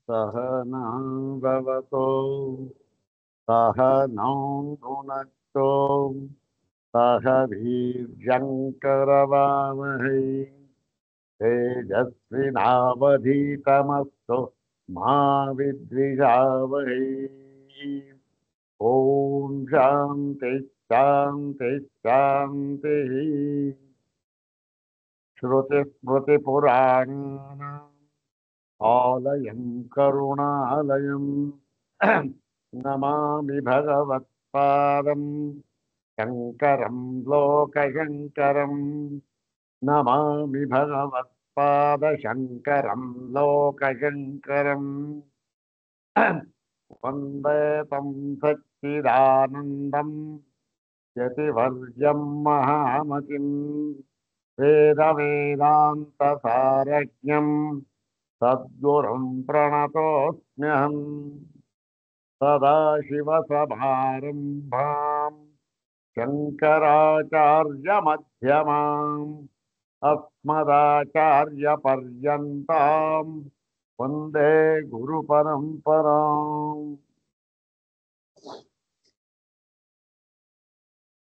सहनां भवतो सह नौ भुनक्तो सह वीर्यङ्करवावहै तेजस्विनावधीतमस्तु मा विद्विषावहै। ॐ शान्ति शान्ति शान्तिः। श्रुतिस्मृतिपुराणानाम् आलयं करुणालयं नमामि भगवत्पादं शङ्करं लोकशङ्करं नमामि भगवत्पादशङ्करं लोकशङ्करम् वन्दे तं सच्चिदानन्दं यतिवर्यं महामतिं वेदवेदान्तसारज्ञं सद्गुरुं प्रणतोऽस्म्यहम् सदाशिवसमारम्भाम् शङ्कराचार्यमध्यमाम् अस्मदाचार्यपर्यन्ताम् वन्दे गुरुपरम्पराम्।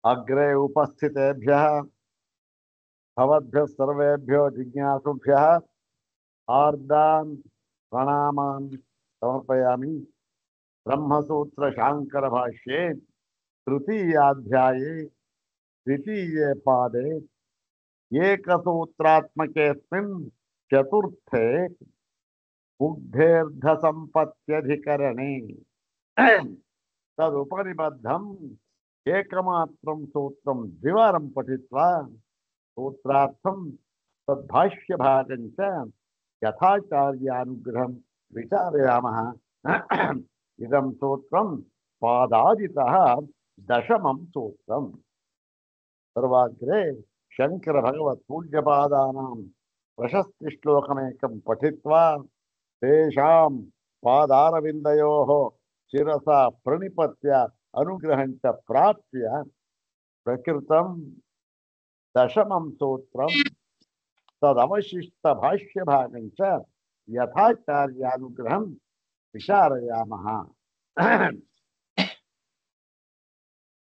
अग्रे उपस्थितेभ्यः भवद्भ्यः सर्वेभ्यो जिज्ञासुभ्यः हार्दान् प्रणामान् समर्पयामि। ब्रह्मसूत्र शांकर भाष्ये तृतीयाध्याये द्वितीये पादे एकसूत्रात्मकेऽस्मिन् चतुर्थे बुद्धेर्धसम्पत्त्यधिकरणे तदुपनिबद्धम् एकमात्रं सूत्रं द्विवारं पठित्वा सूत्रार्थं तद्भाष्यभागं च यथाचार्यानुग्रहं विचारयामः। इदं सूत्रं पादादितः दशमं सूत्रम्। सर्वाग्रे शंकर भगवत पूज्यपादानां प्रशस्तिश्लोकमेकं पठित्वा तेषां पादारविन्दयोः शिरसा प्रणिपत्य अनुग्रहं च प्राप्य प्रकृतं दशमं सूत्रं तदवशिष्टभाष्यभागं च यथाचार्यानुग्रहं विचारयामः।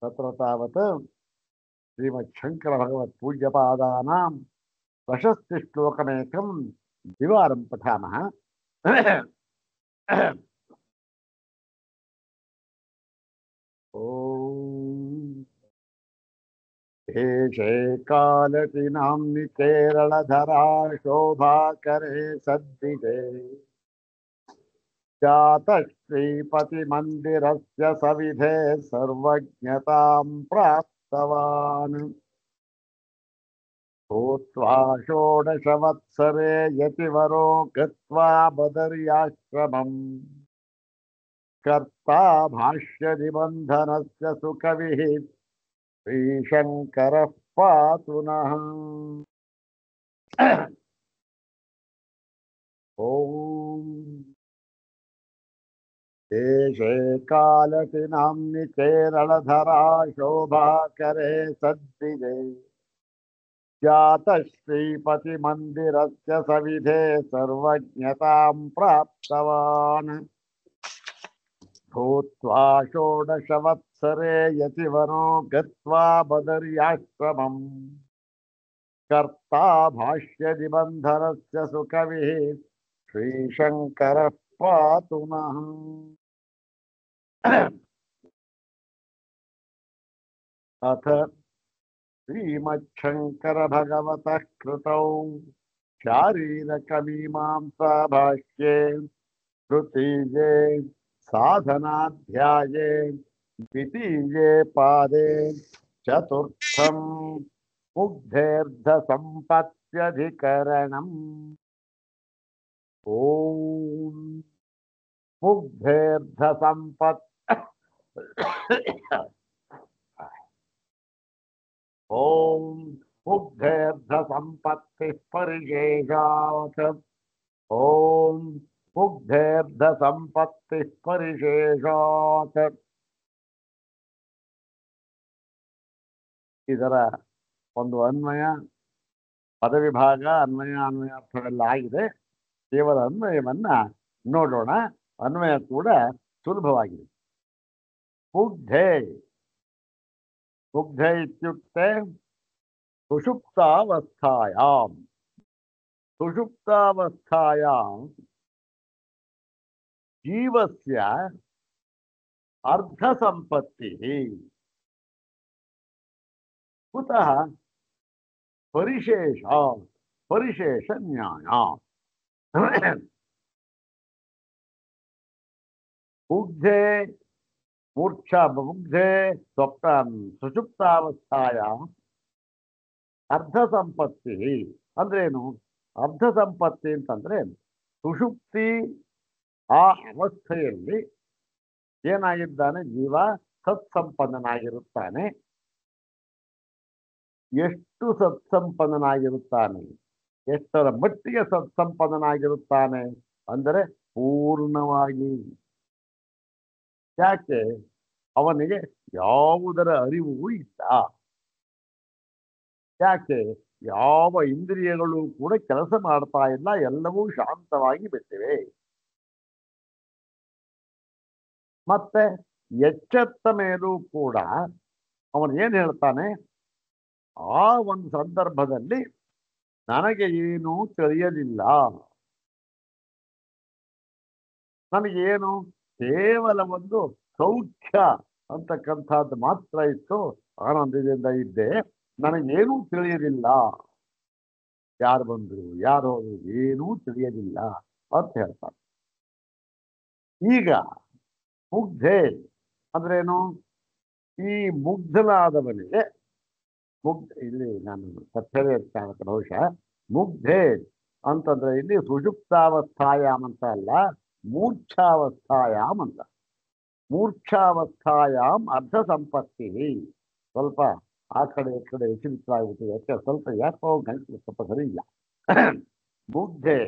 तत्र तावत् श्रीमच्छंकर भगवत पूज्यपादानां प्रशस्तिश्लोकमेकं द्विवारं पठामः। ॐ देशे कालति नाम्नि केरलधरा शोभाकरे सद्विजे जातश्रीपतिमन्दिरस्य सविधे सर्वज्ञतां प्राप्तवान्। भूत्वा षोडशवत्सरे यतिवरो गत्वा बदर्याश्रमम् कर्ता भाष्यनिबन्धनस्य सुकविः श्रीशङ्करः पातु नः। ॐ देशे कालति नाम्नि केरलधरा शोभाकरे सद्विजे जातश्रीपतिमन्दिरस्य सविधे सर्वज्ञतां प्राप्तवान्। भूत्वा षोडशवत्सरे यतिवरो गत्वा बदर्याश्रमम् कर्ता भाष्यनिबन्धनस्य सुकविः श्रीशङ्करः पातु नः। अथ श्रीमच्छंकर भगवतः कृतौ शारीरकमीमांसा भाष्ये तृतीये साधनाध्याये द्वितीये पादे चतुर्थं मुग्धेर्धसम्पत्त्यधिकरणम्। ॐ मुग्धेर्धसम्पत् ॐ मुग्धेर्धसम्पत्तिः परिशेषात्। ॐ मुग्धेर्धसम्पत्तिः परिशेषात्। ಇದರ ಒಂದು ಅನ್ವಯ ಪದವಿಭಾಗ ಅನ್ವಯ ಅನ್ವಯಾರ್ಥವೆಲ್ಲ ಆಗಿದೆ. ಕೇವಲ ಅನ್ವಯವನ್ನ ನೋಡೋಣ. ಅನ್ವಯ ಕೂಡ ಸುಲಭವಾಗಿದೆ. ಮುಗ್ಧೆ ಮುಗ್ಧೆ ಇತ್ಯುಕ್ತೆ ಸುಷುಪ್ತಾವಸ್ಥಾಯಾಂ ಸುಷುಪ್ತಾವಸ್ಥಾಯಾಂ ಜೀವಸ್ಯ ಅರ್ಧ ಸಂಪತ್ತಿ ಕುತಃ ಪರಿಶೇಷ ಪರಿಶೇಷ ನ್ಯಾಯ. ಮುಗ್ಧೆ ಮುಗ್ಧೆ ಸುಷುಪ್ತಾವಸ್ಥಾಯ ಅರ್ಧ ಸಂಪತ್ತಿ ಅಂದ್ರೇನು? ಅರ್ಧ ಸಂಪತ್ತಿ ಅಂತಂದ್ರೆ ಸುಷುಪ್ತಿ ಆ ಅವಸ್ಥೆಯಲ್ಲಿ ಏನಾಗಿದ್ದಾನೆ ಜೀವ ಸತ್ಸಂಪನ್ನನಾಗಿರುತ್ತಾನೆ. ಎಷ್ಟು ಸತ್ಸಂಪನ್ನನಾಗಿರುತ್ತಾನೆ? ಎಷ್ಟರ ಮಟ್ಟಿಗೆ ಸತ್ಸಂಪನ್ನನಾಗಿರುತ್ತಾನೆ ಅಂದರೆ ಪೂರ್ಣವಾಗಿ. ಯಾಕೆ? ಅವನಿಗೆ ಯಾವುದರ ಅರಿವು ಇಲ್ಲ. ಯಾಕೆ? ಯಾವ ಇಂದ್ರಿಯಗಳು ಕೂಡ ಕೆಲಸ ಮಾಡ್ತಾ ಇಲ್ಲ, ಎಲ್ಲವೂ ಶಾಂತವಾಗಿ ಬಿಟ್ಟಿವೆ. ಮತ್ತೆ ಎಚ್ಚೆತ್ತ ಮೇಲೂ ಕೂಡ ಅವನು ಏನ್ ಹೇಳ್ತಾನೆ? ಆ ಒಂದು ಸಂದರ್ಭದಲ್ಲಿ ನನಗೆ ಏನೂ ತಿಳಿಯಲಿಲ್ಲ, ನನಗೇನು ಕೇವಲ ಒಂದು ಸೌಖ್ಯ ಅಂತಕ್ಕಂಥದ್ದು ಮಾತ್ರ ಇತ್ತು, ಆನಂದದಿಂದ ಇದ್ದೆ, ನನಗೇನೂ ತಿಳಿಯಲಿಲ್ಲ. ಯಾರು ಬಂದ್ರು ಯಾರು ಹೋದ್ರು ಏನೂ ತಿಳಿಯಲಿಲ್ಲ ಅಂತ ಹೇಳ್ತಾರೆ. ಈಗ ಮುಗ್ಧೆ ಅಂದ್ರೇನು? ಈ ಮುಗ್ಧನಾದವನಿಗೆ ಇಲ್ಲಿ ನಾನು ಸತ್ಯವೇ ಬಹುಶಃ ಮುಗ್ಧೆ ಅಂತಂದ್ರೆ ಇಲ್ಲಿ ಸುಷುಪ್ತಾವಸ್ಥಾಯಾಮ್ ಅಂತ ಅಲ್ಲ, ಮೂರ್ಛಾವಸ್ಥಾಯಾಮ್ ಅಂತ. ಮೂರ್ಛಾವಸ್ಥಾಯಾಮ್ ಅರ್ಧ ಸಂಪತ್ತಿ. ಸ್ವಲ್ಪ ಆ ಕಡೆ ಈ ಕಡೆ ವಿಚಿತ್ರ ಆಗ್ಬಿಟ್ಟಿದೆ, ಯಾಕೆ ಸ್ವಲ್ಪ ಯಾಕೋ ಗಂಟಲು ಸ್ವಲ್ಪ ಸರಿ ಇಲ್ಲ. ಮುಗ್ಧೆ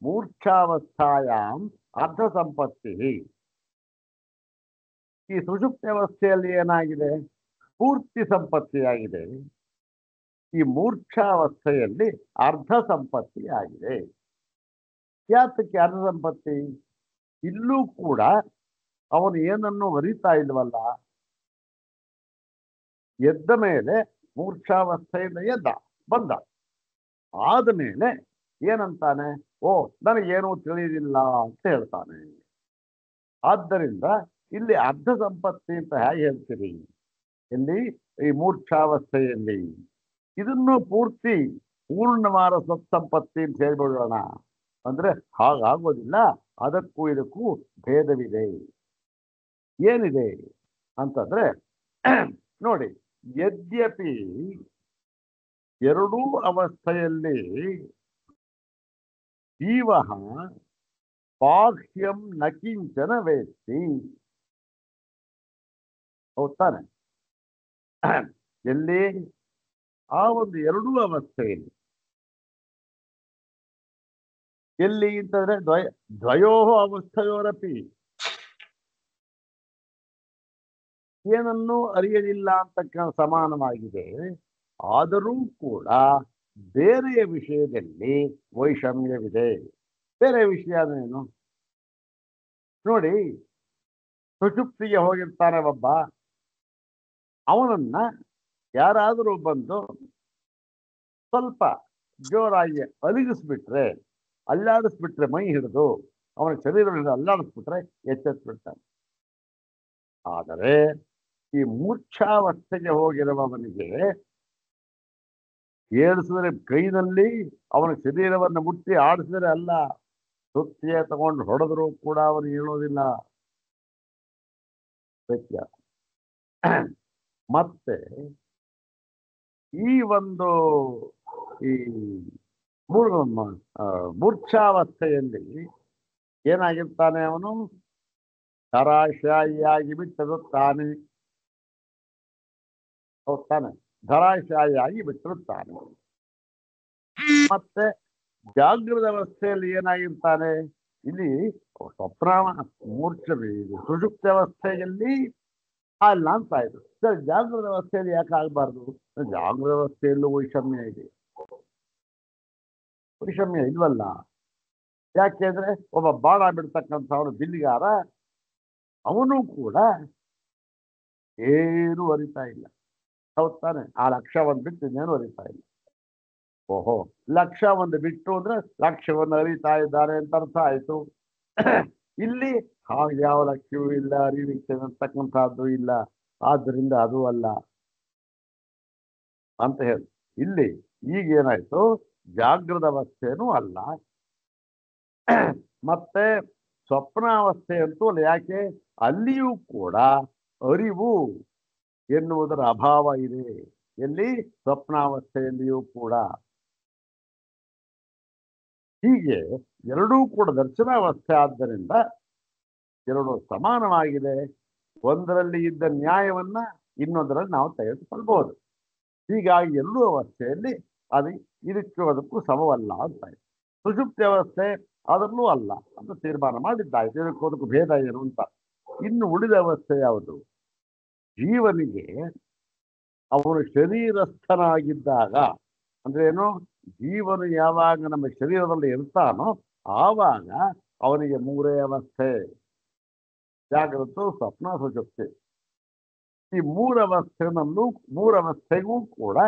ಮೂರ್ಛಾವಸ್ಥಾಯಾಮ್ ಅರ್ಧ ಸಂಪತ್ತಿ. ಈ ಸುಷುಪ್ತಾವಸ್ಥೆಯಲ್ಲಿ ಏನಾಗಿದೆ? ಪೂರ್ತಿ ಸಂಪತ್ತಿಯಾಗಿದೆ. ಈ ಮೂರ್ಛಾವಸ್ಥೆಯಲ್ಲಿ ಅರ್ಧ ಸಂಪತ್ತಿ ಆಗಿದೆ. ಯಾತಕ್ಕೆ ಅರ್ಧ ಸಂಪತ್ತಿ? ಇಲ್ಲೂ ಕೂಡ ಅವನು ಏನನ್ನು ಅರಿತಾ ಇಲ್ವಲ್ಲ. ಎದ್ದ ಮೇಲೆ ಮೂರ್ಛಾವಸ್ಥೆಯಿಂದ ಬಂದ ಆದ್ಮೇಲೆ ಏನಂತಾನೆ? ಓ, ನನಗೇನೂ ತಿಳಿದಿಲ್ಲ ಅಂತ ಹೇಳ್ತಾನೆ. ಆದ್ದರಿಂದ ಇಲ್ಲಿ ಅರ್ಧ ಸಂಪತ್ತಿ ಅಂತ ಹೇಗೆ ಹೇಳ್ತೀರಿ? ಇಲ್ಲಿ ಈ ಮೂರ್ಛಾವಸ್ಥೆಯಲ್ಲಿ ಇದನ್ನು ಪೂರ್ತಿ ಪೂರ್ಣವಾದ ಸತ್ಸಂಪತ್ತಿ ಅಂತ ಹೇಳ್ಬಿಡೋಣ ಅಂದ್ರೆ ಹಾಗಾಗೋದಿಲ್ಲ. ಅದಕ್ಕೂ ಇದಕ್ಕೂ ಭೇದವಿದೆ. ಏನಿದೆ ಅಂತಂದ್ರೆ ನೋಡಿ, ಯದ್ಯಪಿ ಎರಡೂ ಅವಸ್ಥೆಯಲ್ಲಿ ಜೀವ ಬಾಹ್ಯಂ ನಕಿಂಚನ ವೇತ್ತಿ. ಹೌದಾನೆ? ಎಲ್ಲಿ? ಆ ಒಂದು ಎರಡೂ ಅವಸ್ಥೆಯಲ್ಲಿ. ಎಲ್ಲಿ ಅಂತಂದ್ರೆ ದ್ವಯೋ ಅವಸ್ಥೆಯೋರಪಿ ಏನನ್ನೂ ಅರಿಯಲಿಲ್ಲ ಅಂತಕ್ಕ ಸಮಾನವಾಗಿದೆ. ಆದರೂ ಕೂಡ ಬೇರೆಯ ವಿಷಯದಲ್ಲಿ ವೈಷಮ್ಯವಿದೆ. ಬೇರೆ ವಿಷಯ ಏನು ನೋಡಿ. ಸುಷುಪ್ತಿಗೆ ಹೋಗಿರ್ತಾನೆ ಒಬ್ಬ, ಅವನನ್ನ ಯಾರಾದರೂ ಬಂದು ಸ್ವಲ್ಪ ಜೋರಾಗಿ ಅಲಿಗಿಸ್ಬಿಟ್ರೆ, ಅಲ್ಲಾಡಿಸ್ಬಿಟ್ರೆ, ಮೈ ಹಿಡಿದು ಅವನ ಶರೀರವನ್ನು ಅಲ್ಲಾಡಿಸ್ಬಿಟ್ರೆ ಎಚ್ಚೆತ್ಬಿಡ್ತಾನೆ. ಆದರೆ ಈ ಮೂರ್ಛಾವಸ್ಥೆಗೆ ಹೋಗಿರುವವನಿಗೆ ಏಳಿಸಿದರೆ ಕೈನಲ್ಲಿ ಅವನ ಶರೀರವನ್ನು ಮುಟ್ಟಿ ಆಡಿಸಿದರೆ ಅಲ್ಲ, ಸುತ್ತಿಗೆ ತಗೊಂಡು ಹೊಡೆದರೂ ಕೂಡ ಅವನು ಹೇಳೋದಿಲ್ಲ. ವ್ಯತ್ಯಾಸ. ಮತ್ತೆ ಈ ಒಂದು ಈ ಮೂರ್ಛಾವಸ್ಥೆಯಲ್ಲಿ ಏನಾಗಿರ್ತಾನೆ? ಅವನು ಧರಾಶಾಯಿಯಾಗಿ ಬಿಟ್ಟಿರುತ್ತಾನೆ. ಹೋಗ್ತಾನೆ, ಧರಾಶಾಯಿಯಾಗಿ ಬಿಟ್ಟಿರುತ್ತಾನೆ. ಮತ್ತೆ ಜಾಗೃತ ಅವಸ್ಥೆಯಲ್ಲಿ ಏನಾಗಿರ್ತಾನೆ? ಇಲ್ಲಿ ಸ್ವಪ್ನ ಸುಷುಪ್ತ ಅವಸ್ಥೆಯಲ್ಲಿ ಅಲ್ಲ ಅಂತ ಆಯ್ತು. ಸರ್, ಜಾಗೃತ ಅವಸ್ಥೆಯಲ್ಲಿ ಯಾಕೆ ಆಗಬಾರ್ದು? ಜಾಗೃತ ಅವಸ್ಥೆಯಲ್ಲೂ ವೈಷಮ್ಯ ಇದೆ. ವೈಷಮ್ಯ ಇಲ್ವಲ್ಲ. ಯಾಕೆಂದ್ರೆ ಒಬ್ಬ ಬಾಣ ಬಿಡ್ತಕ್ಕಂಥವನು ಬಿಲ್ಲಿಗಾರ, ಅವನು ಕೂಡ ಏನು ಅರಿತಾ ಇಲ್ಲ. ಹೌದ್ ತಾನೆ? ಆ ಲಕ್ಷ್ಯ ಒಂದು ಬಿಟ್ಟು ಇನ್ನೇನು ಅರಿತಾ ಇಲ್ಲ. ಓಹೋ, ಲಕ್ಷ್ಯ ಒಂದು ಬಿಟ್ಟು ಅಂದ್ರೆ ಲಕ್ಷ್ಯವನ್ನು ಅರಿತಾ ಇದ್ದಾರೆ ಅಂತ ಅರ್ಥ ಆಯ್ತು. ಇಲ್ಲಿ ಹಾಗೆ ಯಾವ ಲಕ್ಷ್ಯವೂ ಇಲ್ಲ, ಅರಿವಿಕೆ ಅಂತಕ್ಕಂಥದ್ದು ಇಲ್ಲ, ಆದ್ದರಿಂದ ಅದು ಅಲ್ಲ ಅಂತ ಹೇಳಿ ಇಲ್ಲಿ ಈಗೇನಾಯ್ತು, ಜಾಗೃತ ಅವಸ್ಥೆನೂ ಅಲ್ಲ, ಮತ್ತೆ ಸ್ವಪ್ನಾವಸ್ಥೆ ಅಂತೂ ಅಲ್ಲ. ಯಾಕೆ? ಅಲ್ಲಿಯೂ ಕೂಡ ಅರಿವು ಎನ್ನುವುದರ ಅಭಾವ ಇದೆ. ಎಲ್ಲಿ? ಸ್ವಪ್ನಾವಸ್ಥೆಯಲ್ಲಿಯೂ ಕೂಡ. ಹೀಗೆ ಎರಡೂ ಕೂಡ ದರ್ಶನಾವಸ್ಥೆ ಆದ್ದರಿಂದ ಎರಡು ಸಮಾನವಾಗಿದೆ. ಒಂದರಲ್ಲಿ ಇದ್ದ ನ್ಯಾಯವನ್ನ ಇನ್ನೊಂದರಲ್ಲಿ ನಾವು ತೆಗೆದುಕೊಳ್ಬಹುದು. ಹೀಗಾಗಿ ಎರಡೂ ಅವಸ್ಥೆಯಲ್ಲಿ ಅದು ಇದಕ್ಕೂ ಅದಕ್ಕೂ ಸಮವಲ್ಲ ಅಂತ. ಸುಷುಪ್ತಿ ಅವಸ್ಥೆ ಅದರಲ್ಲೂ ಅಲ್ಲ ಅಂತ ತೀರ್ಮಾನ ಮಾಡಿದ್ದಾಯ್ತು. ಇದಕ್ಕೂ ಅದಕ್ಕೂ ಭೇದ ಏನು ಅಂತ. ಇನ್ನು ಉಳಿದ ಅವಸ್ಥೆ ಯಾವುದು? ಜೀವನಿಗೆ ಅವನು ಶರೀರಸ್ಥನಾಗಿದ್ದಾಗ, ಅಂದ್ರೆ ಏನು, ಜೀವನು ಯಾವಾಗ ನಮ್ಮ ಶರೀರದಲ್ಲಿ ಇರ್ತಾನೋ ಆವಾಗ ಅವನಿಗೆ ಮೂರೇ ಅವಸ್ಥೆ: ಜಾಗೃತ, ಸ್ವಪ್ನ, ಸುಷುಪ್ತಿ. ಈ ಮೂರವಸ್ಥೆಗೂ ಕೂಡ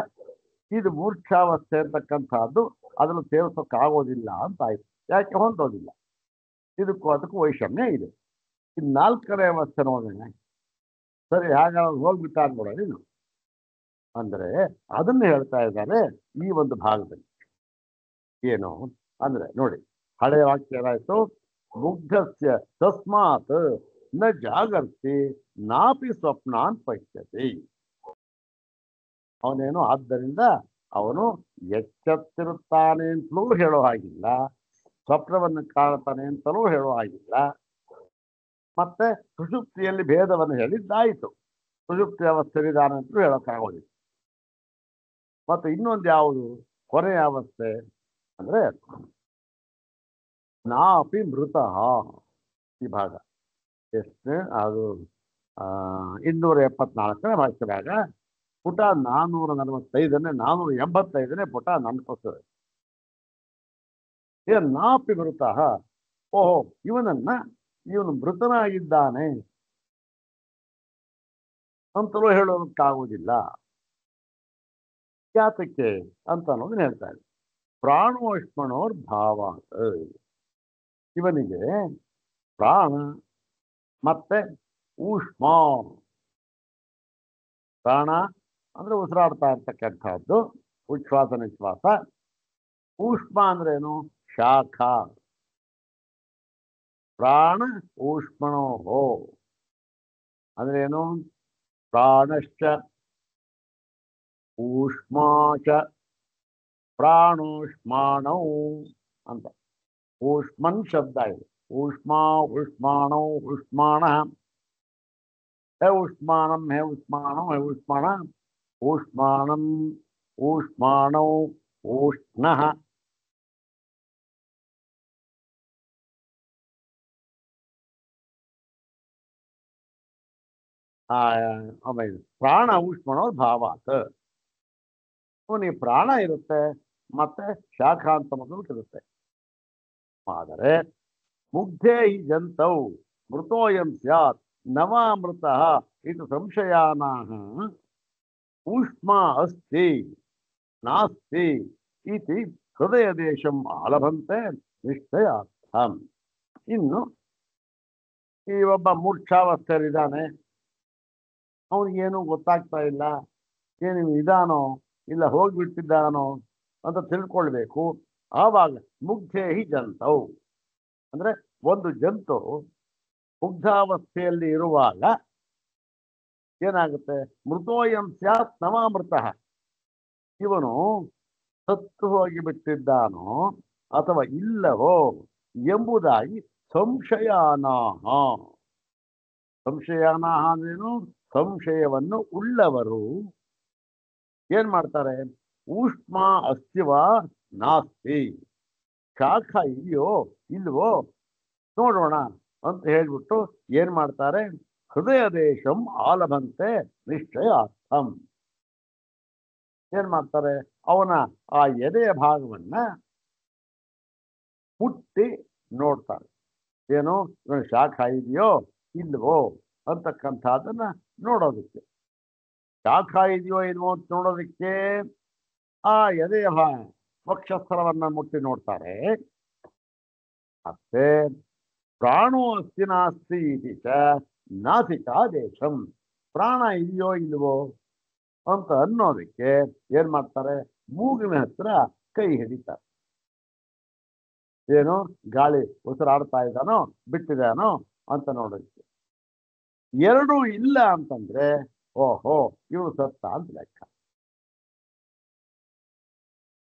ಇದು ಮೂರ್ಛಾವಸ್ಥೆ ಅಂತಕ್ಕಂಥದ್ದು ಅದನ್ನು ಸೇರಿಸೋಕ್ಕಾಗೋದಿಲ್ಲ ಅಂತ ಆಯ್ತು. ಯಾಕೆ? ಹೊಂದೋದಿಲ್ಲ. ಇದಕ್ಕೂ ಅದಕ್ಕೂ ವೈಷಮ್ಯ ಇದೆ. ಈ ನಾಲ್ಕನೇ ಅವಸ್ಥೆ ನೋಡೋಣ. ಸರಿ, ಹಾಗಾದ್ರೆ ಹೋಗ್ಬಿಟ್ಟ ನೋಡ ನೀನು ಅಂದ್ರೆ ಅದನ್ನು ಹೇಳ್ತಾ ಇದ್ದಾರೆ ಈ ಒಂದು ಭಾಗದಲ್ಲಿ. ಏನು ಅಂದ್ರೆ ನೋಡಿ, ಹಳೆಯ ವಾಕ್ಯ ಏನಾಯ್ತು? ಮುಗ್ಧಸ್ಯ ತಸ್ಮಾತ್ ನ ಜಾಗರ್ತಿ ನಾಪಿ ಸ್ವಪ್ನಾನ್ ಪಶ್ಯತಿ. ಅವನೇನು ಆದ್ದರಿಂದ ಅವನು ಎಚ್ಚೆತ್ತಿರುತ್ತಾನೆ ಅಂತಲೂ ಹೇಳೋ ಹಾಗಿಲ್ಲ, ಸ್ವಪ್ನವನ್ನು ಕಾಣ್ತಾನೆ ಅಂತಲೂ ಹೇಳೋ ಹಾಗಿಲ್ಲ. ಮತ್ತೆ ಸುಷುಪ್ತಿಯಲ್ಲಿ ಭೇದವನ್ನು ಹೇಳಿದ್ದಾಯಿತು, ಸುಷುಪ್ತಿ ಅವಸ್ಥೆಯಿದ್ದಾನೆ ಅಂತಲೂ ಹೇಳೋಕ್ಕಾಗೋದಿಲ್ಲ. ಮತ್ತೆ ಇನ್ನೊಂದು ಯಾವುದು ಕೊನೆಯ ಅವಸ್ಥೆ ಅಂದ್ರೆ ನಾಪಿ ಮೃತಃ. ಈ ಭಾಗ ಎಷ್ಟು? ಅದು 274ನೇ ಭಾಷೆದಾಗ ಪುಟ 445ನೇ 485ನೇ ಪುಟ ನೆನಪಿಸ್ತದೆ. ನಾಪಿ ಮೃತಃ. ಓಹೋ, ಇವನು ಮೃತನಾಗಿದ್ದಾನೆ ಅಂತಲೂ ಹೇಳೋದಕ್ಕಾಗುವುದಿಲ್ಲ. ಯಾತಕ್ಕೆ ಅಂತ ಅನ್ನೋದನ್ನ ಹೇಳ್ತಾರೆ. ಪ್ರಾಣೋಷ್ಮಣೋರ್ ಭಾವ. ಇವನಿಗೆ ಪ್ರಾಣ ಮತ್ತೆ ಊಷ್ಮ. ಪ್ರಾಣ ಅಂದ್ರೆ ಉಸಿರಾಡ್ತಾ ಇರ್ತಕ್ಕಂಥದ್ದು, ಉಚ್ಛ್ವಾಸ ನಿಶ್ವಾಸ. ಊಷ್ಮ ಅಂದ್ರೇನು? ಶಾಖ. ಪ್ರಾಣ ಊಷ್ಮಣೋ ಅಂದ್ರೇನು? ಪ್ರಾಣಶ್ಚ ಊಷ್ಮಾಚ ಪ್ರಾಣೋಷ್ಮಾಣೌ ಅಂತ. ಊಷ್ಮನ್ ಶಬ್ದ ಇದೆ. ಊಷ್ಮಾ, ಊಷ್ಮಾಣೌ, ಊಷ್ಮಾಣ. ಹೇ ಊಷ್ಮಾಣಂ, ಹೇ ಊಷ್ಮಾಣಂ, ಹೇ ಊಷ್ಮಾಣ. ಊಷ್ಮಾಣಂ, ಊಷ್ಮಾಣೌ, ಊಷ್ಣಃ. ಆಮೇಲೆ ಪ್ರಾಣ ಊಷ್ಮಣೋ ಭಾವಾತ್. ಅವನಿಗೆ ಪ್ರಾಣ ಇರುತ್ತೆ ಮತ್ತೆ ಶಾಖ ಅಂತ ಮೊದಲು ಇರುತ್ತೆ. ಆದರೆ ಮುಗ್ಧೇ ಹಿ ಜಂತೌ ಮೃತೋಯಂ ಸ್ಯಾತ್ ನವಾಮೃತ ಇದು ಸಂಶಯಾನಾಹ ಊಷ್ಮ ಅಸ್ತಿ ನಾಸ್ತಿ ಇತಿ ಹೃದಯ ದೇಶಂ ಆಲಭಂತೆ ನಿಶ್ಚಯಾರ್ಥಂ. ಇನ್ನು ಈ ಒಬ್ಬ ಮೂರ್ಛಾವಸ್ಥೆಯಲ್ಲಿದ್ದಾನೆ, ಅವನಿಗೇನು ಗೊತ್ತಾಗ್ತಾ ಇಲ್ಲ, ಏನು ಇದಾನೋ ಇಲ್ಲ ಹೋಗ್ಬಿಟ್ಟಿದ್ದಾನೋ ಅಂತ ತಿಳ್ಕೊಳ್ಬೇಕು. ಆವಾಗ ಮುಗ್ಧೇ ಹಿ ಜಂತೌ ಅಂದ್ರೆ ಒಂದು ಜಂತು ಮುಗ್ಧಾವಸ್ಥೆಯಲ್ಲಿ ಇರುವಾಗ ಏನಾಗುತ್ತೆ? ಮೃತೋಯಂ ಸ್ಯಾತ್ ನವಾಮೃತ. ಇವನು ಸತ್ತು ಹೋಗಿಬಿಟ್ಟಿದ್ದಾನೋ ಅಥವಾ ಇಲ್ಲವೋ ಎಂಬುದಾಗಿ ಸಂಶಯಾನಾಹ. ಸಂಶಯಾನಾಹ ಅಂದ್ರೇನು? ಸಂಶಯವನ್ನು ಉಳ್ಳವರು ಏನ್ ಮಾಡ್ತಾರೆ? ಊಷ್ಮ ಅಸ್ತಿವ ನಾಸ್ತಿ, ಶಾಖ ಇದೆಯೋ ಇಲ್ವೋ ನೋಡೋಣ ಅಂತ ಹೇಳ್ಬಿಟ್ಟು ಏನ್ ಮಾಡ್ತಾರೆ? ಹೃದಯ ದೇಶಂ ಆಲಭಂತೆ ನಿಶ್ಚಯಾರ್ಥಂ. ಏನ್ ಮಾಡ್ತಾರೆ? ಅವನ ಆ ಎದೆಯ ಭಾಗವನ್ನ ಮುಟ್ಟಿ ನೋಡ್ತಾರೆ. ಏನು ಇವನು ಶಾಖ ಇದೆಯೋ ಇಲ್ವೋ ಅಂತಕ್ಕಂಥದ್ದನ್ನ ನೋಡೋದಕ್ಕೆ. ಶಾಖ ಇದೆಯೋ ಇಲ್ವೋ ಅಂತ ನೋಡೋದಕ್ಕೆ ಆ ಎದೆಯ ವಕ್ಷಸ್ಥಳವನ್ನ ಮುಟ್ಟಿ ನೋಡ್ತಾರೆ. ಮತ್ತೆ ಪ್ರಾಣೋ ಅಸ್ತಿ ನಾಸ್ತಿ ಇತಿ ಚ ನಾಸಿಕಾ ದೇಶಂ, ಪ್ರಾಣ ಇದೆಯೋ ಇಲ್ವೋ ಅಂತ ಅನ್ನೋದಕ್ಕೆ ಏನ್ ಮಾಡ್ತಾರೆ, ಮೂಗಿನ ಹತ್ರ ಕೈ ಹಿಡಿತಾರೆ. ಏನು ಗಾಳಿ ಉಸಿರಾಡ್ತಾ ಇದ್ದಾನೋ ಬಿಟ್ಟಿದಾನೋ ಅಂತ ನೋಡೋದಕ್ಕೆ. ಎರಡೂ ಇಲ್ಲ ಅಂತಂದ್ರೆ ಓಹೋ ಇವ್ರು ಸತ್ತ ಅಂತ ಲೆಕ್ಕ.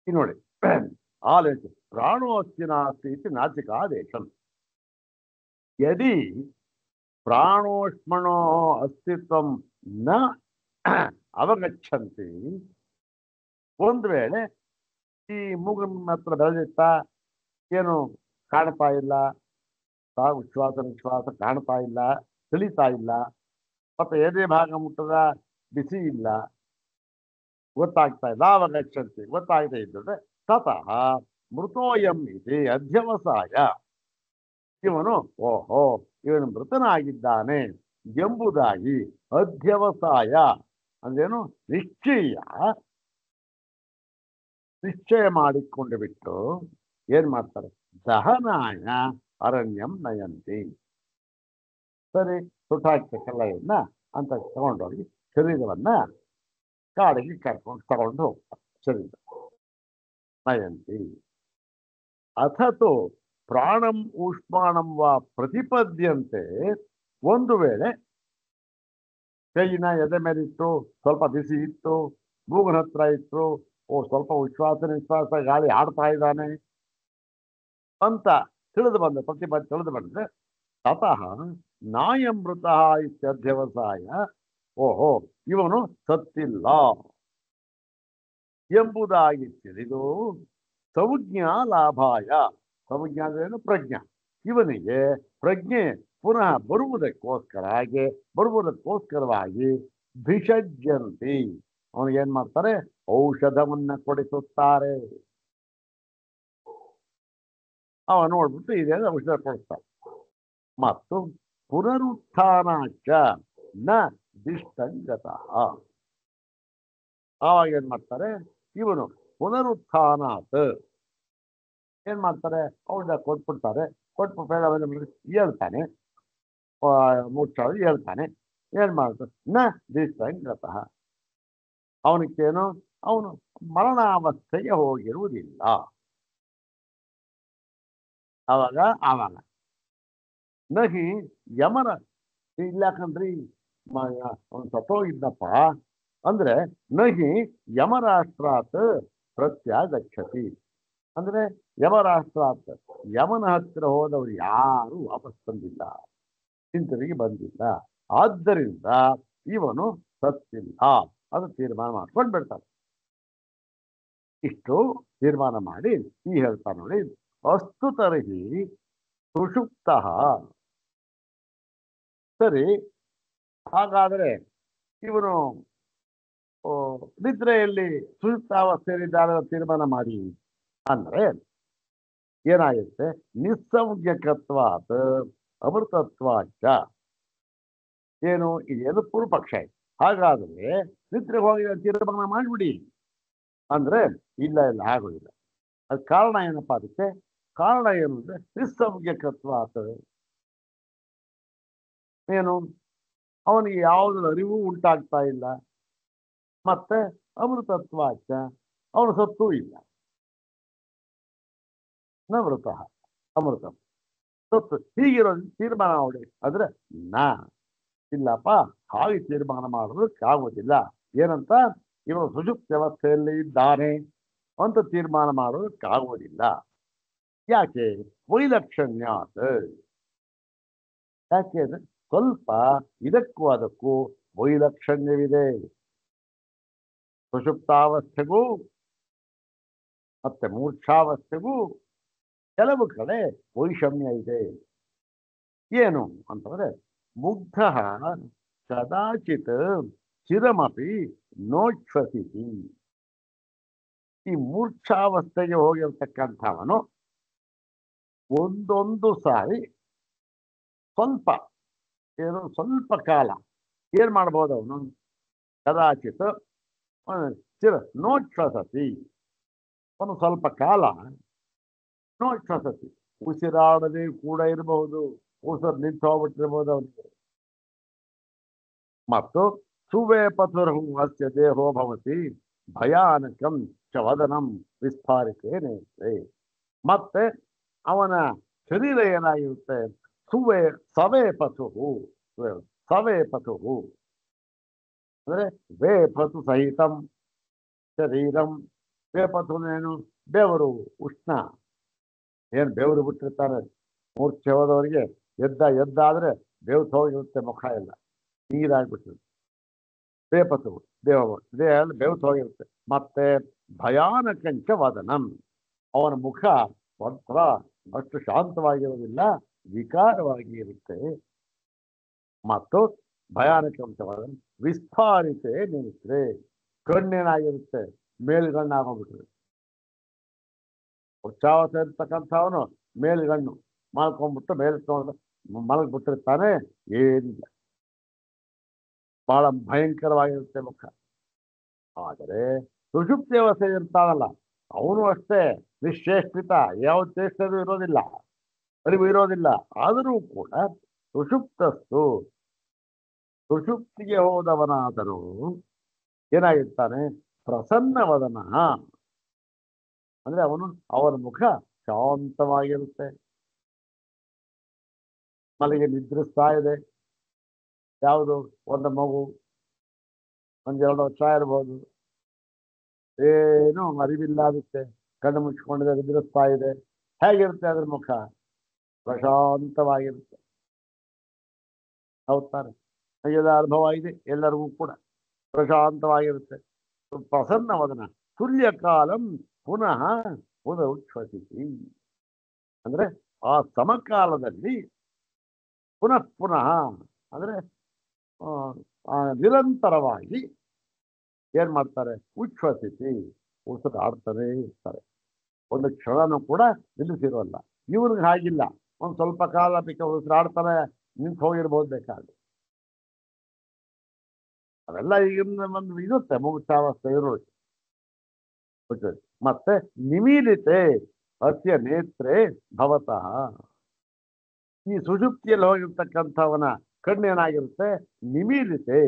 ನೋಡಿ ಆಲೋಚನೆ, ಪ್ರಾಣೋ ಅಸ್ತಿ ನಾಸ್ತಿ ಇತಿ ನಾಸಿಕಾ ದೇಶಂ. ಯದಿ ಪ್ರಾಣೋಷ್ಮಣೋ ಅಸ್ತಿತ್ವಂ ನ ಅವಗಚ್ಚಂತಿ, ಒಂದು ವೇಳೆ ಈ ಮೂಗಿನ ಹತ್ರ ಬೆಳೆದಿತ್ತ ಏನು ಕಾಣ್ತಾ ಇಲ್ಲ, ಉಚ್ಛ್ವಾಸ ನಿಶ್ವಾಸ ಕಾಣ್ತಾ ಇಲ್ಲ, ತಿಳಿತಾ ಇಲ್ಲ, ಮತ್ತೆ ಎದೆ ಭಾಗ ಮುಟ್ಟದ ಬಿಸಿ ಇಲ್ಲ, ಗೊತ್ತಾಗ್ತಾ ಇಲ್ಲ, ಅವಗಚ್ಚಂತಿ ಗೊತ್ತಾಗದೇ ಇದ್ದರೆ ತತಃ ಮೃತೋಯಂ ಇದೆ ಅಧ್ಯವಸಾಯ, ಇವನು ಓಹೋ ಇವನು ಮೃತನಾಗಿದ್ದಾನೆ ಎಂಬುದಾಗಿ ಅಧ್ಯವಸಾಯ ಅಂದ್ರೇನು, ನಿಶ್ಚಯ ಮಾಡಿಕೊಂಡು ಬಿಟ್ಟು ಏನ್ ಮಾಡ್ತಾರೆ, ದಹನಾಯ ಅರಣ್ಯಂ ನಯಂತಿ. ಸರಿ ಸುಟ್ಟಾಕ್ಬೇಕಲ್ಲ ಅಂತ ತಗೊಂಡೋಗಿ ಶರೀರವನ್ನ ಕಾಡಿಗೆ ತಗೊಂಡು ಹೋಗ್ತಾರೆ. ಶರೀರ ನಯಂತಿ. ಅಥತು ಪ್ರಾಣಂ ಊಷ್ಮಾಣಂ ವಾ ಪ್ರತಿಪದ್ಯಂತೆ, ಒಂದು ವೇಳೆ ಕೈನ ಎದೆ ಮೇಲಿತ್ತು, ಸ್ವಲ್ಪ ಬಿಸಿ ಇತ್ತು, ಮೂಗಿನ ಹತ್ರ ಇತ್ತು, ಸ್ವಲ್ಪ ಉಚ್ಛ್ವಾಸ ನಿಶ್ವಾಸ ಗಾಳಿ ಆಡ್ತಾ ಇದ್ದಾನೆ ಅಂತ ತಿಳಿದು ಬಂದ್ರೆ ತತಃ ನಾಯಮೃತ ಇತ್ಯಧ್ಯವಸಾಯ, ಓಹೋ ಇವನು ಸತ್ತಿಲ್ಲ ಎಂಬುದಾಗಿ ತಿಳಿದು ಸಂಜ್ಞಾ ಲಾಭಾಯ, ಸಂಜ್ಞಾ ಅಂದ್ರೇನು ಪ್ರಜ್ಞಾ, ಇವನಿಗೆ ಪ್ರಜ್ಞೆ ಪುನಃ ಬರುವುದಕ್ಕೋಸ್ಕರವಾಗಿ ಭಿಷಜ್ಯಂತಿ, ಅವನಿಗೇನ್ ಮಾಡ್ತಾರೆ, ಔಷಧವನ್ನ ಕೊಡಿಸುತ್ತಾರೆ. ಅವ ನೋಡ್ಬಿಟ್ಟು ಇದೇ ಔಷಧ ಕೊಡ್ತಾರೆ. ಮತ್ತು ಪುನರುತ್ಥಾನಾಚ ನ ದಿಷ್ಟಂಗತಃ, ಆವಾಗ ಏನ್ ಮಾಡ್ತಾರೆ, ಇವನು ಪುನರುತ್ಥಾನಾತ್ ಏನ್ ಮಾಡ್ತಾರೆ, ಔಷಧ ಕೊಟ್ಬಿಡ್ತಾರೆ. ಕೊಟ್ಬಿಟ್ಟು ಹೇಳ್ತಾನೆ, ಮುಚ್ಚಾಳು ಹೇಳ್ತಾನೆ, ಏನ್ ಮಾಡ್ತಾರೆ, ನ ದಿಷ್ಟಂಗತಃ, ಅವನಿಗೇನು ಅವನು ಮರಣಾವಸ್ಥೆಗೆ ಹೋಗಿರುವುದಿಲ್ಲ. ಆವಾಗ ನಹಿ ಯಮನ ಇಲ್ಲಾಕಂದ್ರಿ ಅವನು ಸತ್ತೋಗಿದ್ದಪ್ಪ ಅಂದ್ರೆ ನಹಿ ಯಮರಾಷ್ಟ್ರಾತ್ ಪ್ರತ್ಯಾಗಚ್ಚತಿ, ಅಂದ್ರೆ ಯಮರಾಷ್ಟ್ರಾತ್ ಯಮನ ಹತ್ತಿರ ಹೋದವರು ಯಾರು ವಾಪಸ್ ಬಂದಿಲ್ಲ, ಹಿಂತಿರುಗಿ ಬಂದಿಲ್ಲ. ಆದ್ದರಿಂದ ಇವನು ಸತ್ತಿಲ್ಲ ಅದು ತೀರ್ಮಾನ ಮಾಡ್ಕೊಂಡು ಬಿಡ್ತಾರೆ. ಇಷ್ಟು ತೀರ್ಮಾನ ಮಾಡಿ ಹೇಳ್ತಾನೆ ನೋಡಿ, ಅಸ್ತು ತರ್ಹಿ ಸುಷುಪ್ತ. ಸರಿ, ಹಾಗಾದ್ರೆ ಇವನು ನಿದ್ರೆಯಲ್ಲಿ ಸುಷುಪ್ತಾವಸ್ಥೆಯಲ್ಲಿದ್ದಾರೆ ತೀರ್ಮಾನ ಮಾಡಿ ಅಂದ್ರೆ ಏನಾಗುತ್ತೆ, ನಿಸ್ಸಂಜ್ಞಕತ್ವಾತ್ ಅಮೃತತ್ವಾಚ. ಏನು ಇದೇನು ಪೂರ್ವ ಪಕ್ಷ. ಹಾಗಾದ್ರೆ ನಿದ್ರೆ ಹೋಗಿ ತೀರ್ಮಾನ ಮಾಡಿಬಿಡಿ ಅಂದ್ರೆ ಇಲ್ಲ ಆಗೋದಿಲ್ಲ. ಅದು ಕಾರಣ ಏನಪ್ಪಾ, ಅದಕ್ಕೆ ಕಾರಣ ಏನು ಅಂದ್ರೆ ನಿಸ್ಸಂಜ್ಞಕತ್ವಾತ್, ಏನು ಅವನಿಗೆ ಯಾವುದರ ಅರಿವು ಉಂಟಾಗ್ತಾ ಇಲ್ಲ, ಮತ್ತೆ ಅಮೃತತ್ವಾಚ ಅವನು ಸತ್ತೂ ಇಲ್ಲ. ನಮೃತ ಅಮೃತ ಸತ್ತು, ಹೀಗಿರೋ ತೀರ್ಮಾನ ನೋಡಿ ಆದ್ರೆ ಇಲ್ಲಪ್ಪ ಹಾಗೆ ತೀರ್ಮಾನ ಮಾಡೋದಕ್ಕಾಗೋದಿಲ್ಲ. ಏನಂತ, ಇವನು ಸುಷುಪ್ತ ವ್ಯವಸ್ಥೆಯಲ್ಲಿ ಇದ್ದಾನೆ ಅಂತ ತೀರ್ಮಾನ ಮಾಡೋದಕ್ಕಾಗೋದಿಲ್ಲ. ಯಾಕೆ, ವೈಲಕ್ಷಣ್ಯಾತ್, ಯಾಕೆ ಅಂದ್ರೆ ಸ್ವಲ್ಪ ಇದಕ್ಕೂ ಅದಕ್ಕೂ ವೈಲಕ್ಷಣ್ಯವಿದೆ. ಸುಷುಪ್ತಾವಸ್ಥೆಗೂ ಮತ್ತೆ ಮೂರ್ಛಾವಸ್ಥೆಗೂ ಕೆಲವು ಕಡೆ ವೈಷಮ್ಯ ಇದೆ. ಏನು ಅಂತಂದ್ರೆ, ಮುಗ್ಧ ಕದಾಚಿತ್ ಚಿರಮಪಿ ನೋಚ್ಛಸಿತಿ. ಈ ಮೂರ್ಛಾವಸ್ಥೆಗೆ ಹೋಗಿರ್ತಕ್ಕಂಥವನು ಒಂದೊಂದು ಸಾರಿ ಸ್ವಲ್ಪ ಏನು ಸ್ವಲ್ಪ ಕಾಲ ಏನ್ ಮಾಡ್ಬೋದು ಅವನು ಕದಾಚಿತ್ ಚಿರ ನೋಚ್ಛ್ವಸತಿ ಒಂದು ಸ್ವಲ್ಪ ಕಾಲ ನೋಚ್ಛ್ವಸತಿ ಉಸಿರಾಡದೆ ಕೂಡ ಇರಬಹುದು ಉಸಿರು ನಿಂತು ಹೋಗ್ಬಿಟ್ಟಿರ್ಬೋದು ಅವನಿಗೆ ಮತ್ತು ಸುವೇಪಥುರ್ಹು ಅಸ್ಯ ದೇಹೋ ಭವತಿ ಭಯಾನಕಂ ಚ ವದನಂ ವಿಸ್ಫಾರಿಕೆ ನೇತ್ರೆ ಮತ್ತೆ ಅವನ ಶರೀರ ಏನಾಗಿರುತ್ತೆ ಸವೇಪಥು ಸವೇಪಥು ಅಂದ್ರೆ ವೇಪಥು ಸಹಿತಂ ಶರೀರಂ ವೇಪಥುನೇನು ಬೆವರು ಉಷ್ಣ ಏನ್ ಬೆವರು ಬಿಟ್ಟಿರ್ತಾರೆ ಮೂರ್ಛೆ ಹೋದವರಿಗೆ ಎದ್ದಾದ್ರೆ ಬೆವ್ರು ಹೋಗಿರುತ್ತೆ ಮುಖ ಎಲ್ಲ ನೀರಾಗ್ಬಿಟ್ಟಿರುತ್ತೆ ವೇಪಥು ದೇಹದಲ್ಲಿ ಬೆವ್ರು ಹೋಗಿರುತ್ತೆ ಮತ್ತೆ ಭಯಾನಕಂಚ ವದನಂ ಅವನ ಮುಖ ಒಂಥರ ಅಷ್ಟು ಶಾಂತವಾಗಿರೋದಿಲ್ಲ ವಿಕಾರವಾಗಿ ಇರುತ್ತೆ ಮತ್ತು ಭಯಾನಕಂಚ ವದನ ವಿಸ್ಫಾರಿತೆ ನಿಂತ್ರೆ ಕಣ್ಣೇನಾಗಿರುತ್ತೆ ಮೇಲ್ಗಣ್ಣಾಗೋಗ್ಬಿಟ್ಟಿರುತ್ತೆ ಉಚ್ಚಾವಸ ಇರ್ತಕ್ಕಂಥವನು ಮೇಲ್ಗಣ್ಣು ಮಾಡ್ಕೊಂಡ್ಬಿಟ್ಟು ಮೇಲ್ಕೊಂಡು ಮಲಗ್ಬಿಟ್ಟಿರ್ತಾನೆ ಏನಿಲ್ಲ ಬಹಳ ಭಯಂಕರವಾಗಿರುತ್ತೆ ಮುಖ ಆದರೆ ಸುಷುಪ್ತಿ ಅವಸ್ಥೆ ಇರ್ತಾನಲ್ಲ ಅವನು ಅಷ್ಟೇ ನಿಶ್ಚೇಷ್ಟಿತ ಯಾವ ಚೇಷ್ಟರು ಇರೋದಿಲ್ಲ ಅರಿವು ಇರೋದಿಲ್ಲ ಆದರೂ ಕೂಡ ಸುಷುಪ್ತಸ್ತು ಸುಷುಪ್ತಿಗೆ ಹೋದವನಾದರೂ ಏನಾಗಿರ್ತಾನೆ ಪ್ರಸನ್ನವದನ ಅಂದ್ರೆ ಅವನ ಮುಖ ಶಾಂತವಾಗಿರುತ್ತೆ ಮಲಗಿ ನಿದ್ರಿಸ್ತಾ ಇದೆ ಯಾವುದು ಒಂದು ಮಗು ಒಂದೆರಡು ವರ್ಷ ಇರ್ಬೋದು ಏನು ಅರಿವಿಲ್ಲಾಗುತ್ತೆ ಕಣ್ಣು ಮುಚ್ಚಿಕೊಂಡಿದೆ ನಿದ್ರಿಸ್ತಾ ಇದೆ ಹೇಗಿರುತ್ತೆ ಅದ್ರ ಮುಖ ಪ್ರಶಾಂತವಾಗಿರುತ್ತೆ ಹೌದಾನೆ ನನಗೆಲ್ಲ ಅನುಭವ ಇದೆ ಎಲ್ಲರಿಗೂ ಕೂಡ ಪ್ರಶಾಂತವಾಗಿರುತ್ತೆ ಪ್ರಸನ್ನವದನ ತುಲ್ಯ ಕಾಲಂ ಪುನಃ ಉಚ್ಛ್ವಸಿಸಿ ಅಂದ್ರೆ ಆ ಸಮಕಾಲದಲ್ಲಿ ಪುನಃ ಅಂದ್ರೆ ನಿರಂತರವಾಗಿ ಏನ್ ಮಾಡ್ತಾರೆ ಉಚ್ಛ್ವಸಿಸಿ ಉಸಿರಾಡ್ತಾನೆ ಇರ್ತಾರೆ ಒಂದು ಕ್ಷಣನೂ ಕೂಡ ನಿಲ್ಲಿಸಿರೋಲ್ಲ ಇವ್ರಿಗೆ ಹಾಗಿಲ್ಲ ಒಂದ್ ಸ್ವಲ್ಪ ಕಾಲ ಉಸಿರಾಡ್ತಾನೆ ನಿಂತು ಹೋಗಿರ್ಬೋದು ಬೇಕಾದ್ರೆ ಅವೆಲ್ಲ ಈಗಿನ ಒಂದು ಇರುತ್ತೆ ಮುಗಿಸಾವಸ್ಥೆ ಇರೋದು ಮತ್ತೆ ನಿಮೀಲಿತೆ ಅಸ್ಯ ನೇತ್ರೆ ಭವತಃ ಈ ಸುಷುಪ್ತಿಯಲ್ಲಿ ಹೋಗಿರ್ತಕ್ಕಂಥವನ ಕಣ್ಣೇನಾಗಿರುತ್ತೆ ನಿಮೀಲಿತೆ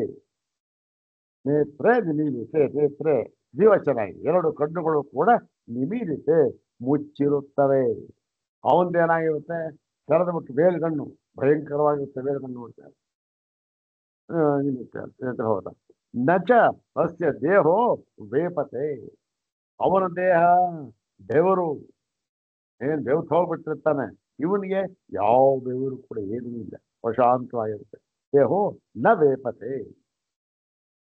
ನೇತ್ರೆ ಜೀವಚನಾಗಿ ಎರಡು ಕಣ್ಣುಗಳು ಕೂಡ ನಿಮೀಲಿತೆ ಮುಚ್ಚಿರುತ್ತವೆ ಅವಂದೇನಾಗಿರುತ್ತೆ ತೆರೆದ ಬಿಟ್ಟು ಬೇಲ್ಗಣ್ಣು ಭಯಂಕರವಾಗಿರುತ್ತೆ ಬೇಲ್ಗಣ್ಣು ನೋಡ್ತಾರೆ ಹೌದ ನಚ ಅಸ್ಯ ದೇಹೋ ವೇಪತೆ ಅವನ ದೇಹ ಬೆವರು ಬೆವ್ರು ಹೋಗ್ಬಿಟ್ಟಿರ್ತಾನೆ ಇವನಿಗೆ ಯಾವ ಬೆವರು ಕೂಡ ಏನೂ ಇಲ್ಲ ಪ್ರಶಾಂತವಾಗಿರುತ್ತೆ ದೇಹೋ ನ ವೇಪತೆ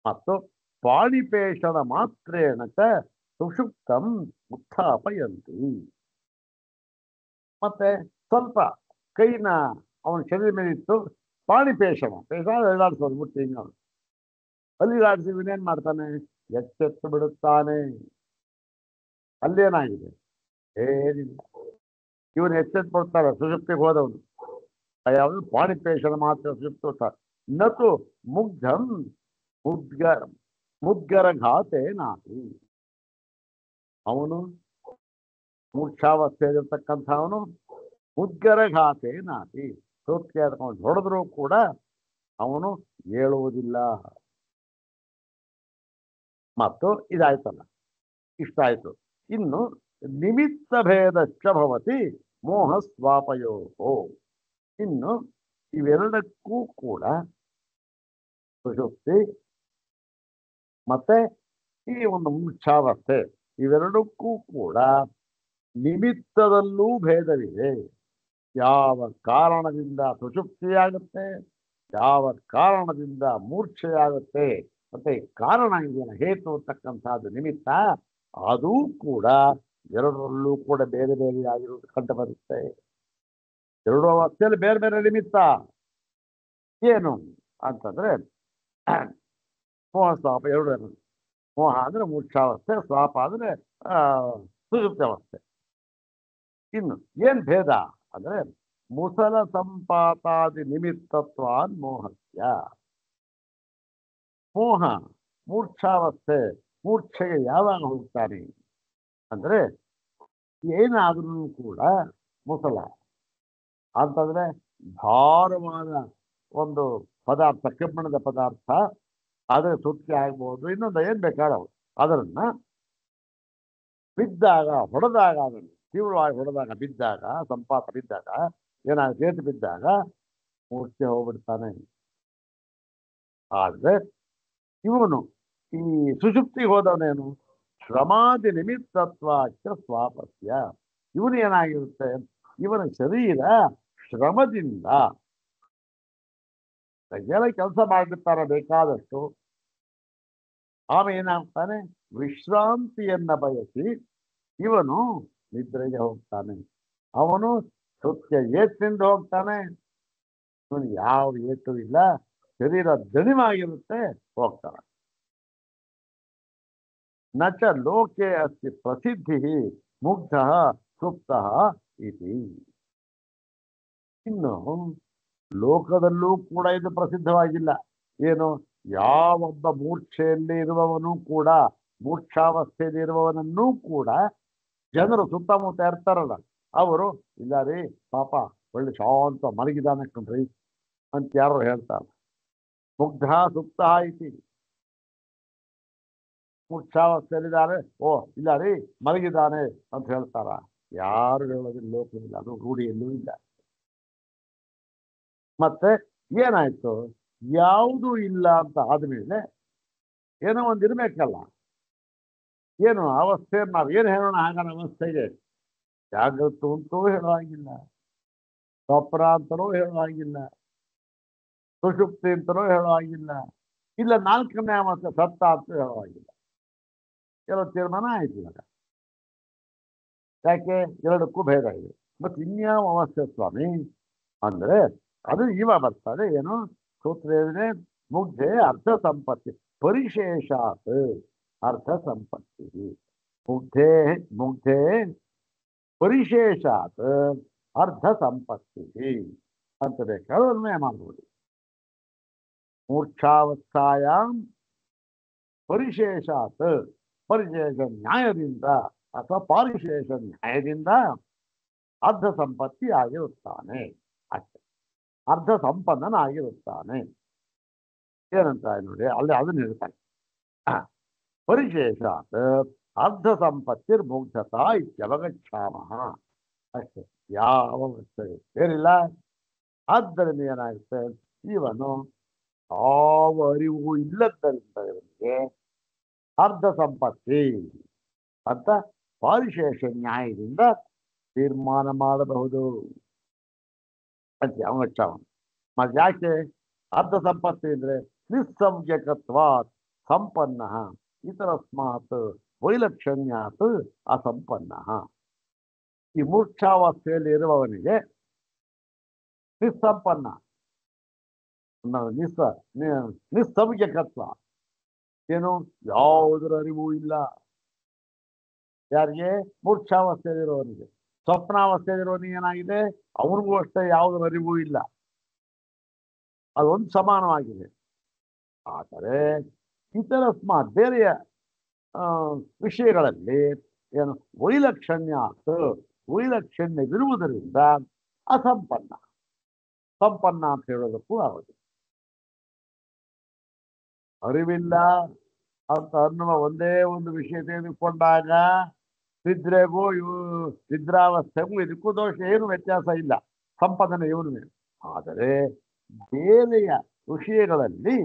ಮತ್ತು ಪಾಣಿಪೇಶನ ಮಾತ್ರೇಣ ಸುಷುಪ್ತಂ ಉತ್ಥಾಪಯಂತಿ ಮತ್ತೆ ಸ್ವಲ್ಪ ಕೈನ ಅವನ ಶರೀರ ಮೇಲೆ ಇತ್ತು ಪಾಣಿಪೇಶನ ಎಳ್ಳಾಡ್ಸೋದು ಮುಟ್ಟಿ ಹಿಂಗ ಅಲ್ಲಿಗಾಡಿಸಿ ಇವನೇನ್ ಮಾಡ್ತಾನೆ ಎಚ್ಚೆತ್ತು ಬಿಡುತ್ತಾನೆ ಅಲ್ಲೇನಾಗಿದೆ ಏನಿಲ್ಲ ಇವನು ಎಚ್ಚೆತ್ತು ಕೊಡ್ತಾರೆ ಸುಷುಪ್ತಿಗೆ ಹೋದವನು ಯಾವುದು ಪಾಣಿಪೇಶನ ಮಾತ್ರ ಸುಷುಪ್ತ ನತು ಮುಗ್ಧಂ ಮುದ್ಗರ ಘಾತೆ ನಾತಿ ಅವನು ಮೂರ್ಛಾವಸ್ಥೆಯಲ್ಲಿರ್ತಕ್ಕಂಥವನು ಮುದ್ಗರ ಘಾತೆ ನಾತಿ ಸೋತ್ಕೆ ಆಡ್ಕೊಂಡು ಹೊಡೆದ್ರೂ ಕೂಡ ಅವನು ಹೇಳುವುದಿಲ್ಲ ಮತ್ತು ಇದಾಯ್ತಲ್ಲ ಇಷ್ಟ ಆಯ್ತು ಇನ್ನು ನಿಮಿತ್ತ ಭೇದಶ್ಚ ಭವತಿ ಮೋಹ ಸ್ವಾಪಯೋ ಇನ್ನು ಇವೆರಡಕ್ಕೂ ಕೂಡ ಸುಷುಪ್ತಿ ಮತ್ತೆ ಈ ಒಂದು ಮೂರ್ಛಾವಸ್ಥೆ ಇವೆರಡಕ್ಕೂ ಕೂಡ ನಿಮಿತ್ತದಲ್ಲೂ ಭೇದವಿದೆ ಯಾವ ಕಾರಣದಿಂದ ಸುಷುಪ್ತಿಯಾಗುತ್ತೆ ಯಾವ ಕಾರಣದಿಂದ ಮೂರ್ಛೆಯಾಗುತ್ತೆ ಮತ್ತೆ ಕಾರಣ ಇದೆಯಲ್ಲ ಹೇತು ಅಂತಕ್ಕಂಥದ್ದು ನಿಮಿತ್ತ ಅದೂ ಕೂಡ ಎರಡರಲ್ಲೂ ಕೂಡ ಬೇರೆ ಬೇರೆ ಆಗಿರೋದು ಕಂಡು ಬರುತ್ತೆ ಎರಡು ಅವಸ್ಥೆಯಲ್ಲಿ ಬೇರೆ ಬೇರೆ ನಿಮಿತ್ತ ಏನು ಅಂತಂದ್ರೆ ಮೋಹ ಸ್ವಾಪ ಎರಡು ಮೋಹ ಅಂದ್ರೆ ಮೂರ್ಛಾವಸ್ಥೆ ಸ್ವಾಪ ಅಂದ್ರೆ ಸುಷುಪ್ತಿ ಅವಸ್ಥೆ ಇನ್ನು ಏನ್ ಭೇದ ಅಂದ್ರೆ ಮುಸಲ ಸಂಪಾತಾದಿ ನಿಮಿತ್ತತ್ವಾನ್ ಮೋಹಸ್ಯ. ಮೋಹ ಮೂರ್ಛಾವಸ್ಥೆ, ಮೂರ್ಛೆಗೆ ಯಾವಾಗ ಹೋಗ್ತಾನೆ ಅಂದ್ರೆ ಏನಾದ್ರೂ ಕೂಡ ಮುಸಲ ಅಂತಂದ್ರೆ ಭಾರವಾದ ಒಂದು ಪದಾರ್ಥ, ಕಬ್ಬಿಣದ ಪದಾರ್ಥ, ಅದ್ರ ಸುತ್ತಿ ಆಗ್ಬೋದು, ಇನ್ನೊಂದು ಏನ್ ಬೇಕಾದ್ರೆ ಅದನ್ನ ಬಿದ್ದಾಗ, ಹೊಡೆದಾಗ, ಅದನ್ನು ತೀವ್ರವಾಗಿ ಹೊಡೆದಾಗ, ಬಿದ್ದಾಗ, ಸಂಪಾತ ಬಿದ್ದಾಗ, ಏನಾದ್ರು ಏಟು ಬಿದ್ದಾಗ ಮೂರ್ಛೆ ಹೋಗ್ಬಿಡ್ತಾನೆ. ಆದ್ರೆ ಇವನು ಈ ಸುಷುಪ್ತಿಗೆ ಹೋದವನೇನು ಶ್ರಮಾದಿ ನಿಮಿತ್ತತ್ವಾಚ ಸ್ವಾಪಸ್ಯ. ಇವನು ಏನಾಗಿರುತ್ತೆ, ಇವನ ಶರೀರ ಶ್ರಮದಿಂದ ಕೆಲಸ ಮಾಡಿರ್ತಾರೆ ಬೇಕಾದಷ್ಟು. ಆಮೇಲೆ ಏನಾಗ್ತಾನೆ, ವಿಶ್ರಾಂತಿಯನ್ನ ಬಯಸಿ ಇವನು ನಿದ್ರೆಗೆ ಹೋಗ್ತಾನೆ. ಅವನು ಸತ್ಯ ಏಟಿನಿಂದ ಹೋಗ್ತಾನೆ. ಇವನು ಯಾವ ಏಟು ಇಲ್ಲ, ಶರೀರ ದಣಿವಾಗಿರುತ್ತೆ, ಹೋಗ್ತಾನೆ. ನಚ ಲೋಕೆ ಅಸ್ತಿ ಪ್ರಸಿದ್ಧಿ ಮುಗ್ಧ ಸುಪ್ತ ಇತಿ. ಇನ್ನು ಲೋಕದಲ್ಲೂ ಕೂಡ ಇದು ಪ್ರಸಿದ್ಧವಾಗಿಲ್ಲ. ಏನು, ಯಾವೊಬ್ಬ ಮೂರ್ಛೆಯಲ್ಲಿ ಇರುವವನು ಕೂಡ, ಮೂರ್ಛಾವಸ್ಥೆಯಲ್ಲಿ ಇರುವವನನ್ನೂ ಕೂಡ ಜನರು ಸುತ್ತಮುತ್ತ ಇರ್ತಾರಲ್ಲ, ಅವರು ಇಲ್ಲ ರೀ ಪಾಪ ಒಳ್ಳೆ ಶಾಂತ ಮಲಗಿದಾನೆ ಕಣ್ರಿ ಅಂತ ಯಾರು ಹೇಳ್ತಾರೆ. ಮುಗ್ಧ ಸುಪ್ತ ಇತಿ. ಮೂರ್ಛಾವಸ್ಥೆಯಲ್ಲಿದ್ದಾರೆ, ಓ ಇಲ್ಲ ರೀ ಮಲಗಿದ್ದಾನೆ ಅಂತ ಹೇಳ್ತಾರ. ಯಾರು ಹೇಳೋದಿಲ್ಲ ಲೋಕವಿಲ್ಲ, ಅದು ರೂಢಿಯಲ್ಲೂ ಇಲ್ಲ. ಮತ್ತೆ ಏನಾಯ್ತು, ಯಾವುದೂ ಇಲ್ಲ ಅಂತ ಆದ್ಮೇಲೆ ಏನೋ ಒಂದು ಇರ್ಬೇಕಲ್ಲ. ಏನು ಅವಸ್ಥೆ, ನಾವು ಏನು ಹೇಳೋಣ ಹಾಗಾದ ಅವಸ್ಥೆಗೆ? ಜಾಗೃತ ಅಂತೂ ಹೇಳೋ ಹಾಗಿಲ್ಲ, ಸ್ವಪ್ನ ಅಂತನೂ ಹೇಳೋ ಹಾಗಿಲ್ಲ, ಸುಷುಪ್ತಿ ಅಂತನೂ ಹೇಳೋ ಹಾಗಿಲ್ಲ, ಇಲ್ಲ ನಾಲ್ಕನೇ ಅವಸ್ಥೆ ಸತ್ತ ಅಂತ ಹೇಳೋ ಹಾಗಿಲ್ಲ. ಕೆಲವು ತೀರ್ಮಾನ ಆಯ್ತು ಇವಾಗ. ಯಾಕೆ? ಎರಡಕ್ಕೂ ಭೇದ ಇದೆ. ಮತ್ತೆ ಇನ್ಯಾವ ಅವಸ್ಥೆ ಸ್ವಾಮಿ ಅಂದ್ರೆ ಅದು ಇವ ಬರ್ತದೆ. ಏನು ಸೂತ್ರ ಮುಗ್ಧೆ ಅರ್ಥ ಸಂಪತ್ತಿ ಪರಿಶೇಷಾತ್ ಅರ್ಥ ಸಂಪತ್ತಿ. ಮುಗ್ಧೆ ಮುಗ್ಧೆ ಪರಿಶೇಷಾತ್ ಅರ್ಧ ಸಂಪತ್ತಿ ಅಂತ ಬೇಕಾದ್ರೆ ಅನ್ವಯ ಮಾಡ್ಬೋದು. ಮೂರ್ಛಾವಸ್ಥಾಯಾಮ್ ಪರಿಶೇಷಾತ್, ಪರಿಶೇಷ ನ್ಯಾಯದಿಂದ ಅಥವಾ ಪಾರಿಶೇಷ ನ್ಯಾಯದಿಂದ ಅರ್ಧ ಸಂಪತ್ತಿ ಆಗಿರುತ್ತಾನೆ. ಅಷ್ಟೆ, ಅರ್ಧ ಸಂಪನ್ನನಾಗಿರುತ್ತಾನೆ. ಏನಂತ ನೋಡಿ ಅಲ್ಲಿ ಅದನ್ನ ಹೇಳ್ತಾನೆ. ಪರಿಶೇಷಾತ್ ಅರ್ಧ ಸಂಪತ್ತಿರ್ ಮುಗ್ಧತಾ ಇತ್ಯವಗಚ್ಛಾಮಃ. ಅಷ್ಟೇ, ಯಾವ ಸೇರಿಲ್ಲ. ಆದ್ದರಿಂದ ಏನಾಗುತ್ತೆ, ಇವನು ಯಾವ ಅರಿವು ಇಲ್ಲದ್ದರಿಂದ ಇವನಿಗೆ ಅರ್ಧ ಸಂಪತ್ತಿ ಅಂತ ಪಾರಿಶೇಷ ನ್ಯಾಯದಿಂದ ತೀರ್ಮಾನ ಮಾಡಬಹುದು ಅಂತ ಅವಗಚ್ಛಾಮ. ಮತ್ತೆ ಯಾಕೆ ಅರ್ಧ ಸಂಪತ್ತಿ ಅಂದ್ರೆ ನಿಸ್ಸಂಜ್ಞಕತ್ವಾತ್ ಸಂಪನ್ನ ಇತರಸ್ಮಾತ್ ವೈಲಕ್ಷಣ್ಯಾತ್ ಅಸಂಪನ್ನ. ಈ ಮೂರ್ಛಾವಸ್ಥೆಯಲ್ಲಿ ಇರುವವನಿಗೆ ನಿಸ್ಸಂಪನ್ನ, ನಿಸ್ಸಂಜ್ಞಕತ್ವ, ಏನು ಯಾವುದರ ಅರಿವು ಇಲ್ಲ. ಯಾರಿಗೆ? ಮೂರ್ಛಾವಸ್ಥೆಯಲ್ಲಿರುವವನಿಗೆ. ಸ್ವಪ್ನಾವಸ್ಥೆಯಲ್ಲಿರುವವನಿಗೆ ಏನಾಗಿದೆ, ಅವನಿಗೂ ಅಷ್ಟೇ ಯಾವುದರ ಅರಿವು ಇಲ್ಲ, ಅದೊಂದು ಸಮಾನವಾಗಿದೆ. ಆದರೆ ಇತರಸ್ಮಾತ್ ಬೇರೆಯ ವಿಷಯಗಳಲ್ಲಿ ಏನು ವೈಲಕ್ಷಣ್ಯವಿರುವುದರಿಂದ ಅಸಂಪನ್ನ, ಸಂಪನ್ನ ಅಂತ ಹೇಳೋದಕ್ಕೂ ಆಗೋದು. ಅರಿವಿಲ್ಲ ಅಂತ ಅನ್ನುವ ಒಂದೇ ಒಂದು ವಿಷಯ ತೆಗೆದುಕೊಂಡಾಗ ನಿದ್ರೆಗೂ ನಿದ್ರಾವಸ್ಥೆಗೂ ಇದಕ್ಕೂ ದೋಷ ಏನು ವ್ಯತ್ಯಾಸ ಇಲ್ಲ, ಸಂಪದನೆ ಇವನು. ಆದರೆ ಬೇರೆಯ ವಿಷಯಗಳಲ್ಲಿ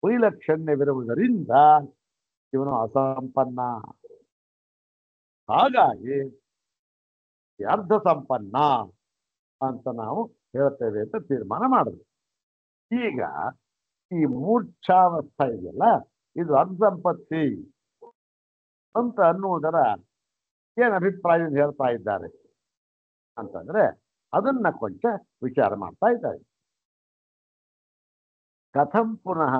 ವೈಲಕ್ಷಣ್ಯವಿರುವುದರಿಂದ ಇವನು ಅಸಂಪನ್ನ. ಹಾಗಾಗಿ ಅರ್ಧ ಸಂಪನ್ನ ಅಂತ ನಾವು ಹೇಳ್ತೇವೆ ಅಂತ ತೀರ್ಮಾನ ಮಾಡಿದ್ವಿ. ಈಗ ಈ ಮೂರ್ಛಾವಸ್ಥೆ ಇದೆಯಲ್ಲ, ಇದು ಅರ್ಧ ಸಂಪತ್ತಿ ಅಂತ ಅನ್ನುವುದರ ಏನು ಅಭಿಪ್ರಾಯ ಹೇಳ್ತಾ ಇದ್ದಾರೆ ಅಂತಂದ್ರೆ ಅದನ್ನ ಕೊಂಚ ವಿಚಾರ ಮಾಡ್ತಾ ಇದ್ದಾರೆ. ಕಥಂ ಪುನಃ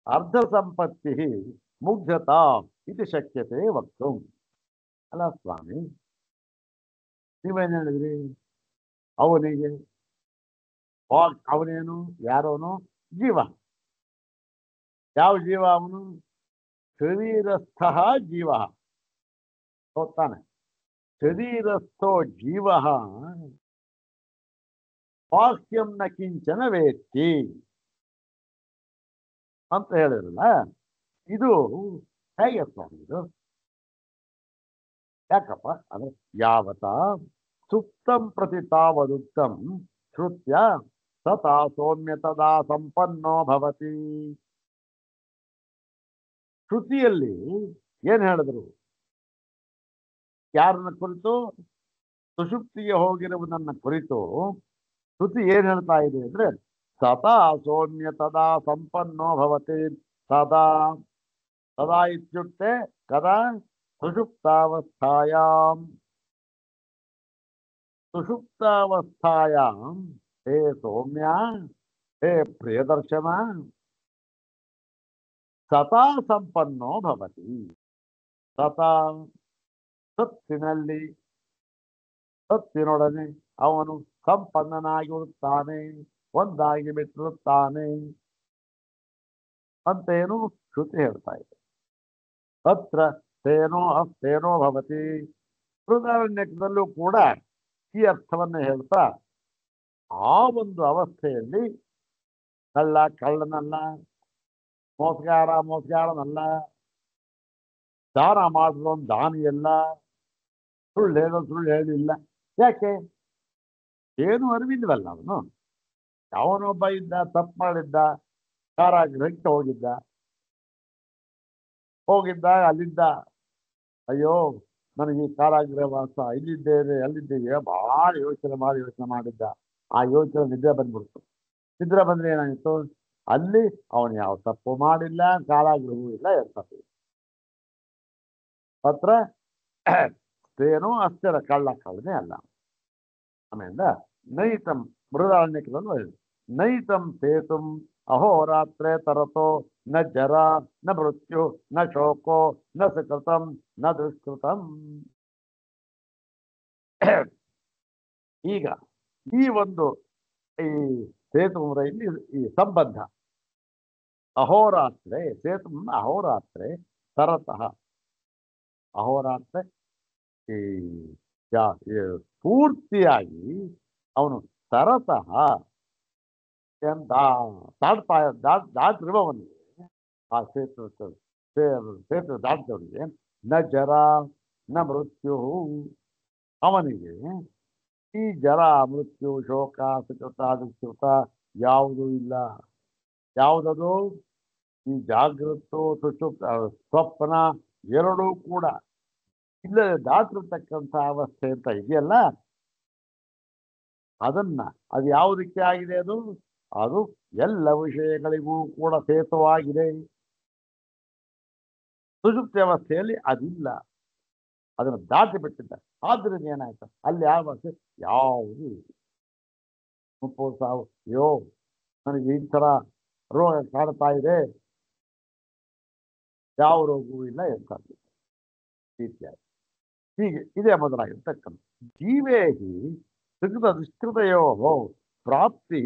ಅರ್ಧ ಸಂಪತ್ತಿ ಮುಗ್ಧತಾ ಇದು ಶಕ್ಯತೆ ವಕ್ತು. ಅಲ್ಲ ಸ್ವಾಮಿ, ನೀವೇನು ಹೇಳಿದ್ರಿ? ಅವನಿಗೆ ಅವನೇನು ಯಾರೋನು ಜೀವ. ಯಾವ ಜೀವ ಅವನು? ಶರೀರಸ್ಥ ಜೀವ ಹೋಗ್ತಾನೆ. ಶರೀರಸ್ಥೋ ಜೀವ ಬಾಹ್ಯಂ ನ ಕಿಂಚನ ವೇತ್ತಿ ಅಂತ ಹೇಳಿರಲ್ಲ. ಇದು ಹೇಗೆ ಸ್ವಾಮಿ ಇದು? ಯಾಕಪ್ಪ ಅಂದ್ರೆ ಯಾವತ ಸುಪ್ತಂ ಪ್ರತಿ ತಾವದುಕ್ತಂ ಶ್ರುತ್ಯ ಸತಾ ಸೌಮ್ಯ ತದಾ ಸಂಪನ್ನೋ ಭವತಿ. ಶ್ರುತಿಯಲ್ಲಿ ಏನ್ ಹೇಳಿದ್ರು? ಯಾರನ್ನ ಕುರಿತು? ಸುಷುಪ್ತಿಗೆ ಹೋಗಿರುವುದನ್ನ ಕುರಿತು ಶ್ರುತಿ ಏನ್ ಹೇಳ್ತಾ ಇದೆ ಅಂದ್ರೆ ಸದಾ ಸೌಮ್ಯ ತದಾ ಸಂಪನ್ನೋ ಭವತಿ. ಸದಾ ಸದಾ ಇತ್ಯುಕ್ತೆ ಕದಾ? ಸುಷುಪ್ತಾವಸ್ಥಾಯಾಂ. ಸುಷುಪ್ತಾವಸ್ಥಾಯಾಂ ಹೇ ಸೌಮ್ಯ, ಹೇ ಪ್ರಿಯದರ್ಶನ, ಸದಾ ಸಂಪನ್ನೋ ಭವತಿ. ಸದಾ ಸತ್ತಿನಲ್ಲಿ, ಸತ್ತಿನೊಡನೆ ಅವನು ಸಂಪನ್ನನಾಗಿರುತ್ತಾನೆ, ಒಂದಾಗಿ ಬಿಟ್ಟಿರುತ್ತಾನೆ ಅಂತೇನು ಶ್ರುತಿ ಹೇಳ್ತಾ ಇದೆ. ಅತ್ರ ತೇನೋ ಅಸ್ತೇನೋ ಭವತಿ. ಬೃಹದಾರಣ್ಯಕದಲ್ಲೂ ಕೂಡ ಈ ಅರ್ಥವನ್ನು ಹೇಳ್ತಾ ಆ ಒಂದು ಅವಸ್ಥೆಯಲ್ಲಿ ಕಳ್ಳ ಕಳ್ಳನಲ್ಲ, ಮೋಸಗಾರ ಮೋಸಗಾರನಲ್ಲ, ದಾನ ಮಾಡಿರೋನು ದಾನಿಯಲ್ಲ, ಸುಳ್ಳು ಹೇಳೋ ಸುಳ್ಳು ಹೇಳಿಲ್ಲ. ಯಾಕೆ? ಏನು ಅರಿವಿಲ್ವಲ್ಲ ಅವನು. ಯಾವನೊಬ್ಬ ಇದ್ದ, ತಪ್ಪು ಮಾಡಿದ್ದ, ಕಾರಾಗೃಹಕ್ಕೆ ಹೋಗಿದ್ದ ಅಲ್ಲಿದ್ದ, ಅಯ್ಯೋ ನನಗೆ ಕಾರಾಗೃಹ ವಾಸ, ಇಲ್ಲಿದ್ದೇವೆ ಅಲ್ಲಿದ್ದೇವೆ ಬಹಳ ಯೋಚನೆ ಮಾಡಿದ್ದ. ಆ ಯೋಚನೆ ನಿದ್ರೆ ಬಂದ್ಬಿಡ್ತು. ನಿದ್ರೆ ಬಂದ್ರೆ ಏನಾಗಿತ್ತು? ಅಲ್ಲಿ ಅವನು ಯಾವ ತಪ್ಪು ಮಾಡಿಲ್ಲ, ಕಾರಾಗೃಹವೂ ಇಲ್ಲ, ಎಂತೂ ಹತ್ರ ಏನೋ ಅಸ್ಥಿರ ಕಳ್ಳನೇ ಅಲ್ಲ. ಆಮೇಲೆ ನೈತಂ ಬೃಹದಾರಣ್ಯಕದಲ್ಲೂ ನೈತಂ ಸೇತುಂ ಅಹೋರಾತ್ರೆ ತರತೋ ನ ಜರ ನ ಮೃತ್ಯು ನ ಶೋಕೋ ನ ಸುಕೃತಂ ನ ದುಷ್ಕೃತಂ. ಈಗ ಈ ಒಂದು ಈ ಸೇತು ಇಲ್ಲಿ ಈ ಸಂಬಂಧ ಅಹೋರಾತ್ರೆ ಸೇತು ಅಹೋರಾತ್ರೆ ತರತಃ ಅಹೋರಾತ್ರೆ ಈ ಪೂರ್ತಿಯಾಗಿ ಅವನು ತರತಃ ದಾಟಿರುವವನಿಗೆ, ಆ ಸೇತು ದಾಟಿದವನಿಗೆ ನ ಜರ ನ ಮೃತ್ಯು, ಅವನಿಗೆ ಈ ಜರ ಮೃತ್ಯು ಶೋಕ ಸುಕೃತ ದುಷ್ಕೃತ ಯಾವುದೂ ಇಲ್ಲ. ಯಾವುದದು? ಈ ಜಾಗೃತ ಸ್ವಪ್ನ ಎರಡೂ ಕೂಡ ಇಲ್ಲದೆ ದಾಟಿರ್ತಕ್ಕಂಥ ಅವಸ್ಥೆ ಅಂತ ಇದೆಯಲ್ಲ, ಅದು ಯಾವುದಕ್ಕೆ ಆಗಿದೆ? ಅದು ಎಲ್ಲ ವಿಷಯಗಳಿಗೂ ಕೂಡ ಸೇತುವಾಗಿದೆ. ಸುಷುಪ್ತಿ ಅವಸ್ಥೆಯಲ್ಲಿ ಅದಿಲ್ಲ, ಅದನ್ನು ದಾಟಿ ಬಿಟ್ಟಿದ್ದ. ಆದ್ರಿಂದ ಏನಾಯ್ತು? ಅಲ್ಲಿ ಯಾವ ಯಾವುದು ಮುಪ್ಪು ಸಾವು, ಅಯ್ಯೋ ನನಗೆ ಈ ಥರ ರೋಗ ಕಾಡ್ತಾ ಇದೆ, ಯಾವ ರೋಗವೂ ಇಲ್ಲ ಎಂತ ಇತ್ಯಾದಿ. ಹೀಗೆ ಇದೇ ಮೊದಲಾಗಿರ್ತಕ್ಕಂಥ ಜೀವೇಹಿ ಸುಕೃತ ದುಷ್ಕೃತಯೋ ಪ್ರಾಪ್ತಿ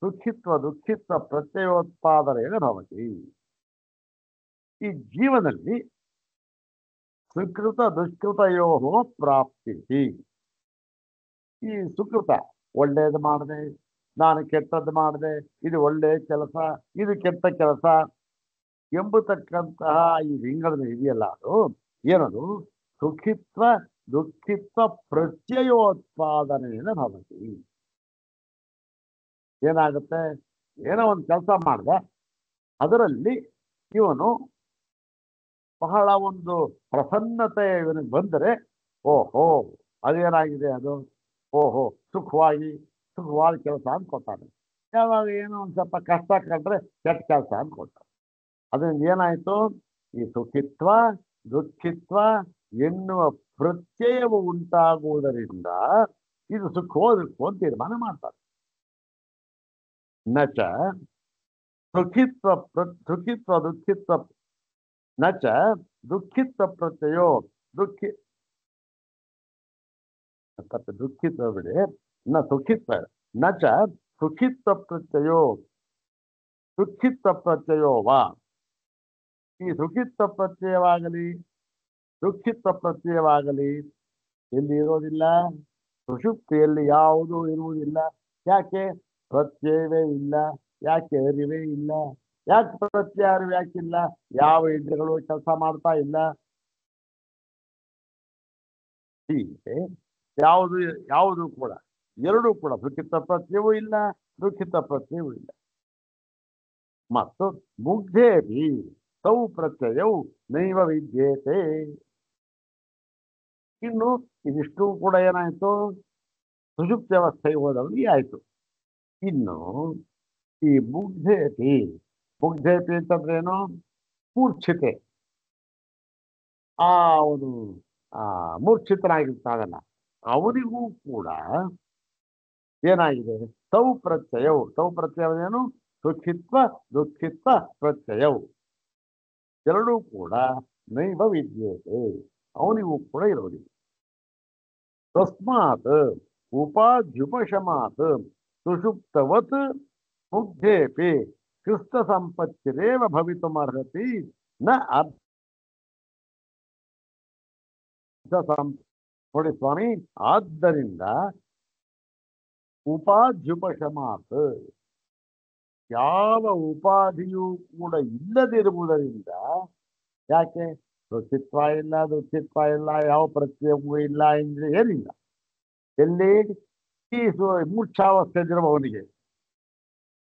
ದುಃಖಿತ್ವ ಪ್ರತ್ಯಯೋತ್ಪಾದನೆಯ ಭವತಿ. ಈ ಜೀವನದಲ್ಲಿ ಸುಕೃತ ದುಷ್ಕೃತಯೋ ಪ್ರಾಪ್ತಿ. ಈ ಸುಕೃತ ಒಳ್ಳೆಯದು ಮಾಡಿದೆ, ನಾನು ಕೆಟ್ಟದ್ದು ಮಾಡಿದೆ, ಇದು ಒಳ್ಳೆಯ ಕೆಲಸ, ಇದು ಕೆಟ್ಟ ಕೆಲಸ ಎಂಬತಕ್ಕಂತಹ ಈ ವಿಂಗಡಣೆ ಇದೆಯಲ್ಲ, ಅದು ಏನದು? ಸುಖಿತ್ವ ದುಃಖಿತ್ವ ಪ್ರತ್ಯಯೋತ್ಪಾದನೆಯಿಂದ ಭವತಿ. ಏನಾಗುತ್ತೆ? ಏನೋ ಒಂದು ಕೆಲಸ ಮಾಡಿದ, ಅದರಲ್ಲಿ ಇವನು ಬಹಳ ಒಂದು ಪ್ರಸನ್ನತೆ ಇವನಿಗೆ ಬಂದರೆ, ಓಹೋ ಅದೇನಾಗಿದೆ ಅದು, ಓಹೋ ಸುಖವಾದ ಕೆಲಸ ಅಂದ್ಕೊತಾನೆ. ಯಾವಾಗ ಏನೋ ಒಂದು ಸ್ವಲ್ಪ ಕಷ್ಟ ಕಂಡ್ರೆ ಕೆಟ್ಟ ಕೆಲಸ ಅಂದ್ಕೊತಾನೆ. ಅದರಿಂದ ಏನಾಯ್ತು? ಈ ಸುಖಿತ್ವ ದುಃಖಿತ್ವ ಎನ್ನುವ ಪ್ರತ್ಯಯವು ಉಂಟಾಗುವುದರಿಂದ ಇದು ಸುಖವೋ ದುಃಖವೋ ಅಂತ ತೀರ್ಮಾನ ಮಾಡ್ತಾರೆ. ನಚ ಸುಖಿತ್ವ ದುಃಖಿತ್ವ ನಚ ದುಃಖಿತ್ವ ಪ್ರತ್ಯಯೋ ದುಃಖಿತ್ವ ಬಿಡಿ, ನ ಸುಖಿತ್ವ ನ ಚ ಸುಖಿತ್ವ ಪ್ರತ್ಯಯೋ ದುಃಖಿತ್ವ ಪ್ರತ್ಯಯೋ ವಾ. ಈ ಸುಖಿತ್ವ ಪ್ರತ್ಯಯವಾಗಲಿ ದುಃಖಿತ್ವ ಪ್ರತ್ಯಯವಾಗಲಿ ಎಲ್ಲಿ ಇರೋದಿಲ್ಲ, ಸುಷುಪ್ತಿಯಲ್ಲಿ ಯಾವುದೂ ಇರುವುದಿಲ್ಲ. ಯಾಕೆ? ಪ್ರತ್ಯಯವೇ ಇಲ್ಲ. ಯಾಕೆ? ಅರಿವೇ ಇಲ್ಲ. ಯಾಕೆ ಪ್ರತ್ಯಯ ಅರಿವು ಯಾಕಿಲ್ಲ? ಯಾವ ಇಂದ್ರಿಯಗಳು ಕೆಲಸ ಮಾಡ್ತಾ ಇಲ್ಲ. ಹೀಗೆ ಯಾವುದು ಯಾವುದು ಕೂಡ ಎರಡೂ ಕೂಡ ಸುಖಿತ ಪ್ರತ್ಯವೂ ಇಲ್ಲ, ದುಃಖಿತ ಪ್ರತ್ಯವೂ ಇಲ್ಲ. ಮತ್ತು ಮುಗ್ಧೇಪಿ ತೌ ಪ್ರತ್ಯಯವು ನೈವ ವಿದ್ಯೇತೆ. ಇನ್ನು ಇದಿಷ್ಟು ಕೂಡ ಏನಾಯ್ತು? ಸುಷುಪ್ತಿ ಅವಸ್ಥೆಗೆ ಹೋದವನಿಗೆ ಆಯ್ತು. ಇನ್ನು ಈ ಮುಗ್ಧೇಪಿ ಅಂತಂದ್ರೇನು? ಮೂರ್ಛಿತೆ. ಅವನು ಮೂರ್ಛಿತನಾಗಿರ್ತಾನಲ್ಲ, ಅವನಿಗೂ ಕೂಡ ಏನಾಗಿದೆ? ತೌ ಪ್ರತ್ಯಯವೇನು? ಸುಖಿತ್ವ ದುಃಖಿತ್ವ ಪ್ರತ್ಯಯವು ಎರಡೂ ಕೂಡ ನೈವ ವಿದ್ಯೇತೆ, ಅವನಿಗೂ ಕೂಡ ಇರೋದಿಲ್ಲ. ತಸ್ಮಾತ್ ಉಪಾಧ್ಯುಪಶಮಾತ್ ಸುಷುಪ್ತವತ್ ಮುಗ್ಧೇಪಿ ಕೃಷ್ಣ ಸಂಪತ್ತಿರೇವ ಭವಿತುಮರ್ಹತಿ ನ ಅರ್ಥ. ನೋಡಿ ಸ್ವಾಮಿ, ಆದ್ದರಿಂದ ಉಪಾಧ್ಯುಪಶಮಾತ್, ಯಾವ ಉಪಾಧಿಯೂ ಕೂಡ ಇಲ್ಲದಿರುವುದರಿಂದ. ಯಾಕೆ? ಋಚಿತ್ವ ಇಲ್ಲ, ದುಃಖಿತ್ವ ಇಲ್ಲ, ಯಾವ ಪ್ರತ್ಯಯವೂ ಇಲ್ಲ, ಅಂದ್ರೆ ಏನಿಲ್ಲ. ಎಲ್ಲಿ? ಈ ಮೂರ್ಛಾವಸ್ಥೆಯಲ್ಲಿರುವವನಿಗೆ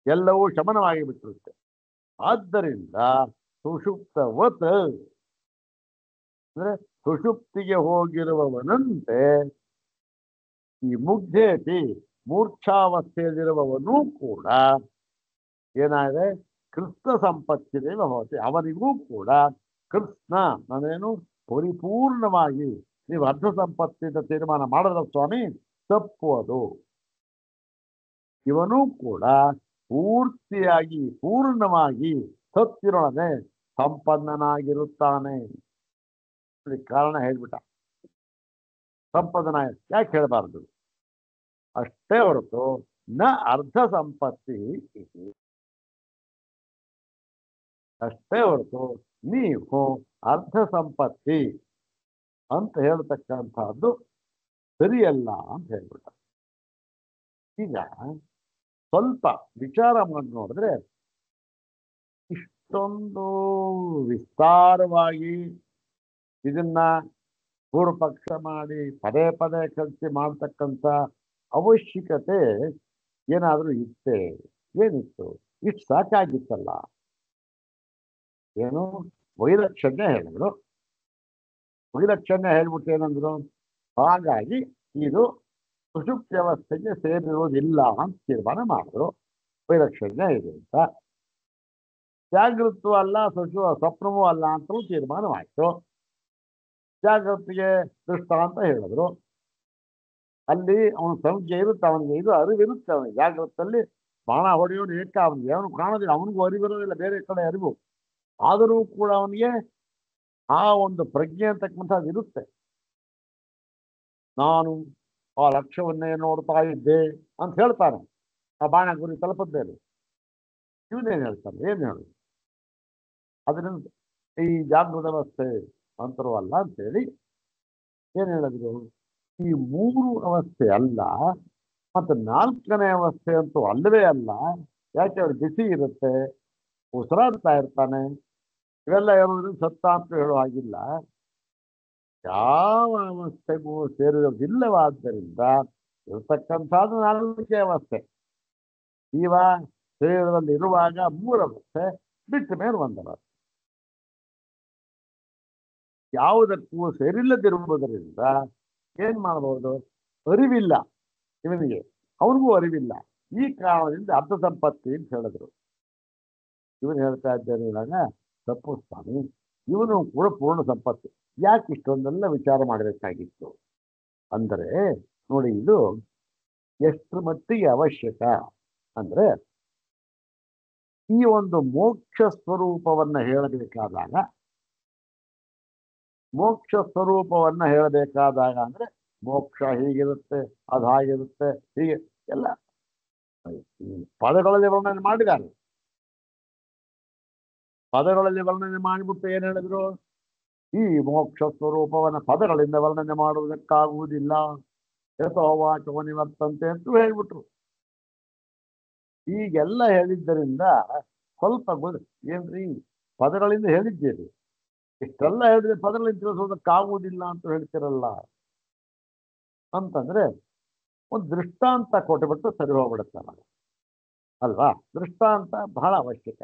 ಎಲ್ಲವೂ ಶಮನವಾಗಿ ಬಿಟ್ಟಿರುತ್ತೆ. ಆದ್ದರಿಂದ ಸುಷುಪ್ತವತ್ ಅಂದ್ರೆ ಸುಷುಪ್ತಿಗೆ ಹೋಗಿರುವವನಂತೆ ಈ ಮುಗ್ಧೇಪಿ ಮೂರ್ಛಾವಸ್ಥೆಯಲ್ಲಿರುವವನೂ ಕೂಡ ಏನಾಗಿದೆ? ಕೃಷ್ಣ ಸಂಪತ್ತಿದೆ ಭವತಿ, ಅವನಿಗೂ ಕೂಡ ಕೃಷ್ಣ ನಾನೇನು ಪರಿಪೂರ್ಣವಾಗಿ ನೀವು ಅರ್ಧ ಸಂಪತ್ತಿಂದ ತೀರ್ಮಾನ ಮಾಡದ ಸ್ವಾಮಿ, ತಪ್ಪು ಅದು. ಇವನೂ ಕೂಡ ಪೂರ್ತಿಯಾಗಿ ಪೂರ್ಣವಾಗಿ ಸತ್ತಿರೊಳಗೆ ಸಂಪನ್ನನಾಗಿರುತ್ತಾನೆ. ಕಾರಣ ಹೇಳ್ಬಿಟ್ಟ. ಸಂಪದನ ಯಾಕೆ ಹೇಳಬಾರ್ದು? ಅಷ್ಟೇ ಹೊರತು ನ ಅರ್ಧ ಸಂಪತ್ತಿ, ಅಷ್ಟೇ ಹೊರತು ನೀವು ಅರ್ಧ ಸಂಪತ್ತಿ ಅಂತ ಹೇಳ್ತಕ್ಕಂಥದ್ದು ಸರಿಯಲ್ಲ ಅಂತ ಹೇಳ್ಬಿಟ್ಟ. ಈಗ ಸ್ವಲ್ಪ ವಿಚಾರ ಮಾಡಿ ನೋಡಿದ್ರೆ ಇಷ್ಟೊಂದು ವಿಸ್ತಾರವಾಗಿ ಇದನ್ನ ಪೂರ್ವಪಕ್ಷ ಮಾಡಿ ಪದೇ ಪದೇ ಕಲಿಸಿ ಮಾಡ್ತಕ್ಕಂಥ ಅವಶ್ಯಕತೆ ಏನಾದರೂ ಇತ್ತೆ? ಏನಿತ್ತು? ಇಷ್ಟು ಸಾಕಾಗಿತ್ತಲ್ಲ. ಏನು ವೈಲಕ್ಷಣ್ಯ ಹೇಳಿದ್ರು. ವೈಲಕ್ಷಣ್ಯ ಹೇಳ್ಬಿಟ್ಟು ಏನಂದ್ರು? ಹಾಗಾಗಿ ಇದು ಸುಷುಪ್ತಿ ವ್ಯವಸ್ಥೆಗೆ ಸೇರಿರುವುದಿಲ್ಲ ಅಂತ ತೀರ್ಮಾನ ಮಾಡಿದ್ರು. ವೈಲಕ್ಷಣ್ಯ ಇದೆ ಅಂತ. ಜಾಗೃತವೂ ಅಲ್ಲ, ಸ್ವಪ್ನವೂ ಅಲ್ಲ ಅಂತಲೂ ತೀರ್ಮಾನವಾಯಿತು. ಜಾಗೃತಿಗೆ ದೃಷ್ಟಾಂತ ಹೇಳಿದ್ರು. ಅಲ್ಲಿ ಅವನ ಸಂಖ್ಯೆ ಇರುತ್ತೆ, ಅವನಿಗೆ ಇದು ಅರಿವಿರುತ್ತೆ. ಅವನಿಗೆ ಜಾಗೃತಲ್ಲಿ ಬಾಣ ಹೊಡೆಯೋನು ಏಕ, ಅವನಿಗೆ ಅವನು ಕಾಣೋದಿಲ್ಲ, ಅವನಿಗೂ ಅರಿವಿರೋದಿಲ್ಲ, ಬೇರೆ ಕಡೆ ಅರಿವು. ಆದರೂ ಕೂಡ ಅವನಿಗೆ ಆ ಒಂದು ಪ್ರಜ್ಞೆ ಅಂತಕ್ಕಂಥದ್ದು ಇರುತ್ತೆ. ನಾನು ಆ ಲಕ್ಷ್ಯವನ್ನೇ ನೋಡ್ತಾ ಇದ್ದೆ ಅಂತ ಹೇಳ್ತಾನೆ. ಆ ಬಾಣ ಗುರಿ ತಲುಪದ್ದೇನೆ. ಇವನೇನು ಹೇಳ್ತಾನೆ? ಏನು ಹೇಳುದು? ಅದರಿಂದ ಈ ಜಾಗೃತ ಅವಸ್ಥೆ ಅಂತರವಲ್ಲ ಅಂತೇಳಿ ಏನು ಹೇಳಿದ್ರು? ಈ ಮೂರು ಅವಸ್ಥೆ ಅಲ್ಲ, ಮತ್ತು ನಾಲ್ಕನೇ ಅವಸ್ಥೆ ಅಂತೂ ಅಲ್ಲವೇ ಅಲ್ಲ. ಯಾಕೆ? ಅವ್ರು ಬಿಸಿ ಇರುತ್ತೆ, ಉಸಿರಾಡ್ತಾ ಇರ್ತಾನೆ, ಇವೆಲ್ಲ ಇರೋದ್ರಿಂದ ಸತ್ತ ಅಂತ ಹೇಳೋ ಹಾಗಿಲ್ಲ. ಯಾವ ಅವಸ್ಥೆಗೂ ಸೇರಿರೋದಿಲ್ಲವಾದ್ದರಿಂದ ಇರತಕ್ಕಂಥದ್ದು ನಾಲ್ಕೇ ಅವಸ್ಥೆ. ಜೀವ ಶರೀರದಲ್ಲಿ ಇರುವಾಗ ಮೂರು ಅವಸ್ಥೆ, ಬಿಟ್ಟ ಮೇಲೆ ಒಂದವಸ್ಥೆ. ಯಾವುದಕ್ಕೂ ಸೇರಿಲ್ಲದಿರುವುದರಿಂದ ಏನ್ ಮಾಡಬಹುದು? ಅರಿವಿಲ್ಲ ಇವನಿಗೆ, ಅವನಿಗೂ ಅರಿವಿಲ್ಲ. ಈ ಕಾರಣದಿಂದ ಅರ್ಧ ಸಂಪತ್ತಿ ಅಂತ ಹೇಳಿದ್ರು. ಇವನು ಹೇಳ್ತಾ ಇದ್ದೇನೆ ಇವಾಗ, ತಪ್ಪು ಸ್ವಾಮಿ, ಇವನು ಕೂಡ ಪೂರ್ಣ ಸಂಪತ್ತು. ಯಾಕೆ ಇಷ್ಟೊಂದೆಲ್ಲ ವಿಚಾರ ಮಾಡಬೇಕಾಗಿತ್ತು ಅಂದರೆ, ನೋಡಿ ಇದು ಎಷ್ಟು ಮಟ್ಟಿಗೆ ಅವಶ್ಯಕ ಅಂದ್ರೆ, ಈ ಒಂದು ಮೋಕ್ಷ ಸ್ವರೂಪವನ್ನ ಹೇಳಬೇಕಾದಾಗ ಅಂದ್ರೆ ಮೋಕ್ಷ ಹೀಗಿರುತ್ತೆ, ಅದು ಹಾಗಿರುತ್ತೆ, ಹೀಗೆ ಎಲ್ಲ ಈ ಪದಗಳಲ್ಲಿ ವರ್ಣನೆ ಮಾಡಿದ್ದಾರೆ. ಪದಗಳಲ್ಲಿ ವರ್ಣನೆ ಮಾಡಿಬಿಟ್ಟು ಏನ್ ಹೇಳಿದ್ರು, ಈ ಮೋಕ್ಷ ಸ್ವರೂಪವನ್ನ ಪದಗಳಿಂದ ವರ್ಣನೆ ಮಾಡುವುದಕ್ಕಾಗುವುದಿಲ್ಲ, ಯಥೋವಾಚೋ ನಿವರ್ತಂತೆ ಅಂತ ಹೇಳ್ಬಿಟ್ರು. ಈಗೆಲ್ಲ ಹೇಳಿದ್ದರಿಂದ ಸ್ವಲ್ಪ ಏನ್ರಿ ಪದಗಳಿಂದ ಹೇಳಿದ್ದೀರಿ, ಇಷ್ಟೆಲ್ಲ ಹೇಳಿದ್ರೆ ಪದಗಳಿಂದ ತಿಳಿಸೋದಕ್ಕಾಗುವುದಿಲ್ಲ ಅಂತ ಹೇಳ್ತಿರಲ್ಲ ಅಂತಂದ್ರೆ ಒಂದು ದೃಷ್ಟಾಂತ ಕೊಟ್ಟುಬಿಟ್ಟು ಸರಿ ಹೋಗ್ಬಿಡುತ್ತಲ್ಲ ಅಲ್ವಾ. ದೃಷ್ಟಾಂತ ಬಹಳ ಅವಶ್ಯಕ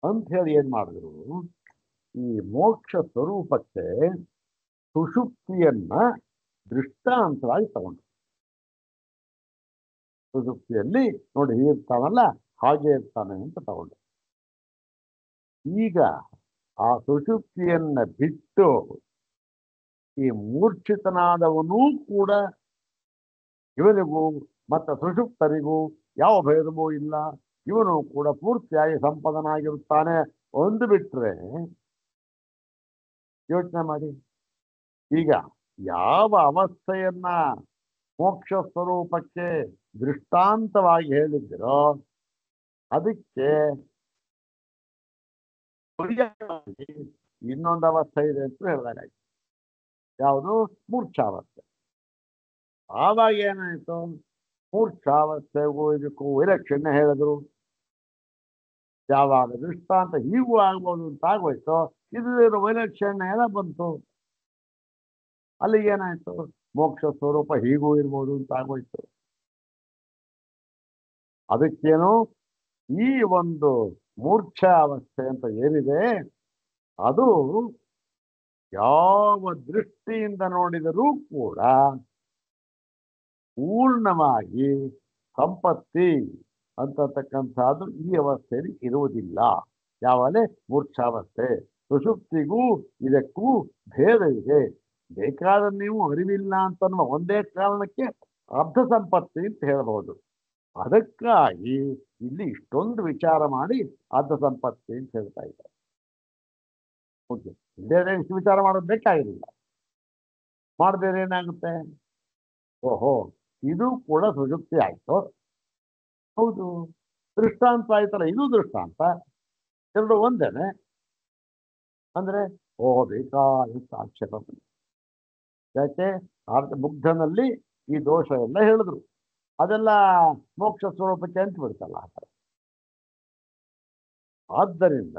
ಅಂತ ಹೇಳಿ ಏನ್ ಮಾಡಿದ್ರು, ಈ ಮೋಕ್ಷ ಸ್ವರೂಪಕ್ಕೆ ಸುಷುಪ್ತಿಯನ್ನ ದೃಷ್ಟಾಂತವಾಗಿ ತಗೊಂಡು, ಸುಷುಪ್ತಿಯಲ್ಲಿ ನೋಡಿ ಇರ್ತಾನಲ್ಲ ಹಾಗೆ ಇರ್ತಾನೆ ಅಂತ ತಗೊಂಡು, ಈಗ ಆ ಸುಷುಪ್ತಿಯನ್ನ ಬಿಟ್ಟು ಈ ಮೂರ್ಛಿತನಾದವನೂ ಕೂಡ ಇವನಿಗೂ ಮತ್ತು ಸುಷುಪ್ತರಿಗೂ ಯಾವ ಭೇದವೂ ಇಲ್ಲ, ಇವನು ಕೂಡ ಪೂರ್ತಿಯಾಗಿ ಸಂಪದನಾಗಿರುತ್ತಾನೆ ಒಂದು ಬಿಟ್ರೆ. ಯೋಚನೆ ಮಾಡಿ, ಈಗ ಯಾವ ಅವಸ್ಥೆಯನ್ನ ಮೋಕ್ಷ ಸ್ವರೂಪಕ್ಕೆ ದೃಷ್ಟಾಂತವಾಗಿ ಹೇಳಿದ್ರೋ ಅದಕ್ಕೆ ಇನ್ನೊಂದು ಅವಸ್ಥೆ ಇದೆ ಅಂತ ಹೇಳಿದಾಗಾಯ್ತು. ಯಾವುದು? ಮೂರ್ಛಾವಸ್ಥೆ. ಆವಾಗ ಏನಾಯ್ತು, ಮೂರ್ಛಾವಸ್ಥೆಗೂ ಇದಕ್ಕೂ ವಿಲಕ್ಷಣ್ಯ ಹೇಳಿದ್ರು. ಯಾವಾಗ ದೃಷ್ಟಾಂತ ಹೀಗೂ ಆಗ್ಬೋದು ಅಂತ ಆಗೋಯ್ತು, ಇದು ವೈಲಕ್ಷಣ್ಯ ಎಲ್ಲ ಬಂತು. ಅಲ್ಲಿಗೆ ಏನಾಯ್ತು, ಮೋಕ್ಷ ಸ್ವರೂಪ ಹೀಗೂ ಇರ್ಬೋದು ಅಂತ ಆಗೋಯ್ತು. ಅದಕ್ಕೇನು ಈ ಒಂದು ಮೂರ್ಛಾವಸ್ಥೆ ಅಂತ ಏನಿದೆ ಅದು ಯಾವ ದೃಷ್ಟಿಯಿಂದ ನೋಡಿದರೂ ಕೂಡ ಪೂರ್ಣವಾಗಿ ಸಂಪತ್ತಿ ಅಂತಕ್ಕಂಥದ್ದು ಈ ಅವಸ್ಥೆಯಲ್ಲಿ ಇರುವುದಿಲ್ಲ. ಯಾವಲೇ ಮೂರ್ಛಾವಸ್ಥೆ. ಸುಷುಪ್ತಿಗೂ ಇದಕ್ಕೂ ಭೇದ ಇದೆ. ಬೇಕಾದ ನೀವು ಅರಿವಿಲ್ಲ ಅಂತನ್ನುವ ಒಂದೇ ಕಾರಣಕ್ಕೆ ಅರ್ಧ ಸಂಪತ್ತಿ ಅಂತ ಹೇಳಬಹುದು. ಅದಕ್ಕಾಗಿ ಇಲ್ಲಿ ಇಷ್ಟೊಂದು ವಿಚಾರ ಮಾಡಿ ಅರ್ಧ ಸಂಪತ್ತಿ ಅಂತ ಹೇಳ್ತಾ ಇದ್ದಾರೆ. ಓಕೆ, ಬೇರೆ ಇಷ್ಟು ವಿಚಾರ ಮಾಡೋದು ಬೇಕಾಗಿರಲಿಲ್ಲ. ಮಾಡಬೇರೆ ಏನಾಗುತ್ತೆ, ಓಹೋ ಇದು ಕೂಡ ಸುಷುಪ್ತಿ ಆಯ್ತು, ಹೌದು ದೃಷ್ಟಾಂತ ಆಯ್ತಲ್ಲ, ಇದು ದೃಷ್ಟಾಂತ, ಎರಡು ಒಂದೇನೆ ಅಂದ್ರೆ ಓಹೋ ಬೇಕಾದಷ್ಟು ಆಕ್ಷೇಪ ಬಂತು. ಯಾಕೆ ಮುಗ್ಧನಲ್ಲಿ ಈ ದೋಷ ಎಲ್ಲ ಹೇಳಿದ್ರು, ಅದೆಲ್ಲ ಮೋಕ್ಷ ಸ್ವರೂಪಕ್ಕೆ ಅಂತ ಬಿಡ್ತಲ್ಲ ಆ ಥರ. ಆದ್ದರಿಂದ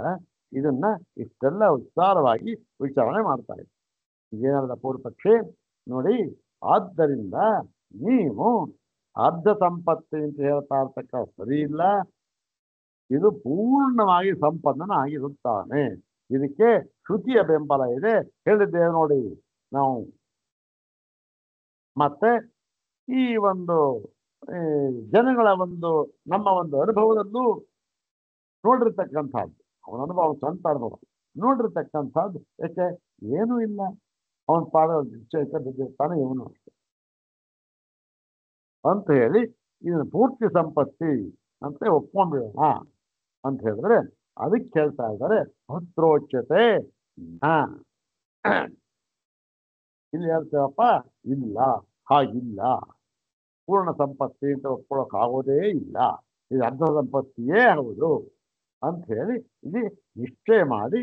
ಇದನ್ನ ಇಷ್ಟೆಲ್ಲ ವಿಸ್ತಾರವಾಗಿ ವಿಚಾರಣೆ ಮಾಡ್ತಾರೆ. ಏನಲ್ಲ ಪೂರ್ವಪಕ್ಷಿ ನೋಡಿ, ಆದ್ದರಿಂದ ನೀವು ಅರ್ಧ ಸಂಪತ್ತಿ ಅಂತ ಹೇಳ್ತಾ ಇರ್ತಕ್ಕ ಸರಿ ಇಲ್ಲ, ಇದು ಪೂರ್ಣವಾಗಿ ಸಂಪನ್ನನ ಆಗಿರುತ್ತಾನೆ. ಇದಕ್ಕೆ ಶ್ರುತಿಯ ಬೆಂಬಲ ಇದೆ, ಹೇಳಿದ್ದೇವೆ ನೋಡಿ ನಾವು. ಮತ್ತೆ ಈ ಒಂದು ಜನಗಳ ಒಂದು ನಮ್ಮ ಒಂದು ಅನುಭವದಲ್ಲೂ ನೋಡಿರ್ತಕ್ಕಂಥದ್ದು, ಅವನ ಅನುಭವ ಸ್ವಂತ ಅನುಭವ ನೋಡಿರ್ತಕ್ಕಂಥದ್ದು. ಯಾಕೆ ಏನೂ ಇಲ್ಲ, ಅವನ ಪಾದ ಬಿದ್ದಿರ್ತಾನೆ ಇವನು ಅಷ್ಟೆ ಅಂತ ಹೇಳಿ ಇದನ್ನು ಪೂರ್ತಿ ಸಂಪತ್ತಿ ಅಂತ ಒಪ್ಕೊಂಡ್ಬಿಡೋಣ ಅಂತ ಹೇಳಿದ್ರೆ ಅದಕ್ಕೆ ಹೇಳ್ತಾ ಇದ್ದಾರೆ ಭದ್ರೋಚ್ಯತೆ. ಇಲ್ಲಿ ಹೇಳ್ತೇವಪ್ಪ, ಇಲ್ಲ ಹಾಗಿಲ್ಲ, ಪೂರ್ಣ ಸಂಪತ್ತಿ ಅಂತ ಒಪ್ಕೊಳ್ಳೋಕ್ಕಾಗೋದೇ ಇಲ್ಲ, ಇದು ಅರ್ಧ ಸಂಪತ್ತಿಯೇ ಹೌದು ಅಂತ ಹೇಳಿ ಇಲ್ಲಿ ನಿಶ್ಚಯ ಮಾಡಿ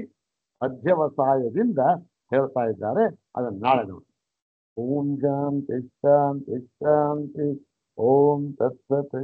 ಅಧ್ಯವಸಾಯದಿಂದ ಹೇಳ್ತಾ ಇದ್ದಾರೆ. ಅದನ್ನು ನಾಳೆ ನೋಡಿ. ಓಂ ಶಾಂತಿ ಶಾಂತಿ ಶಾಂತಿ. ಓಂ ತತ್ಸತ್.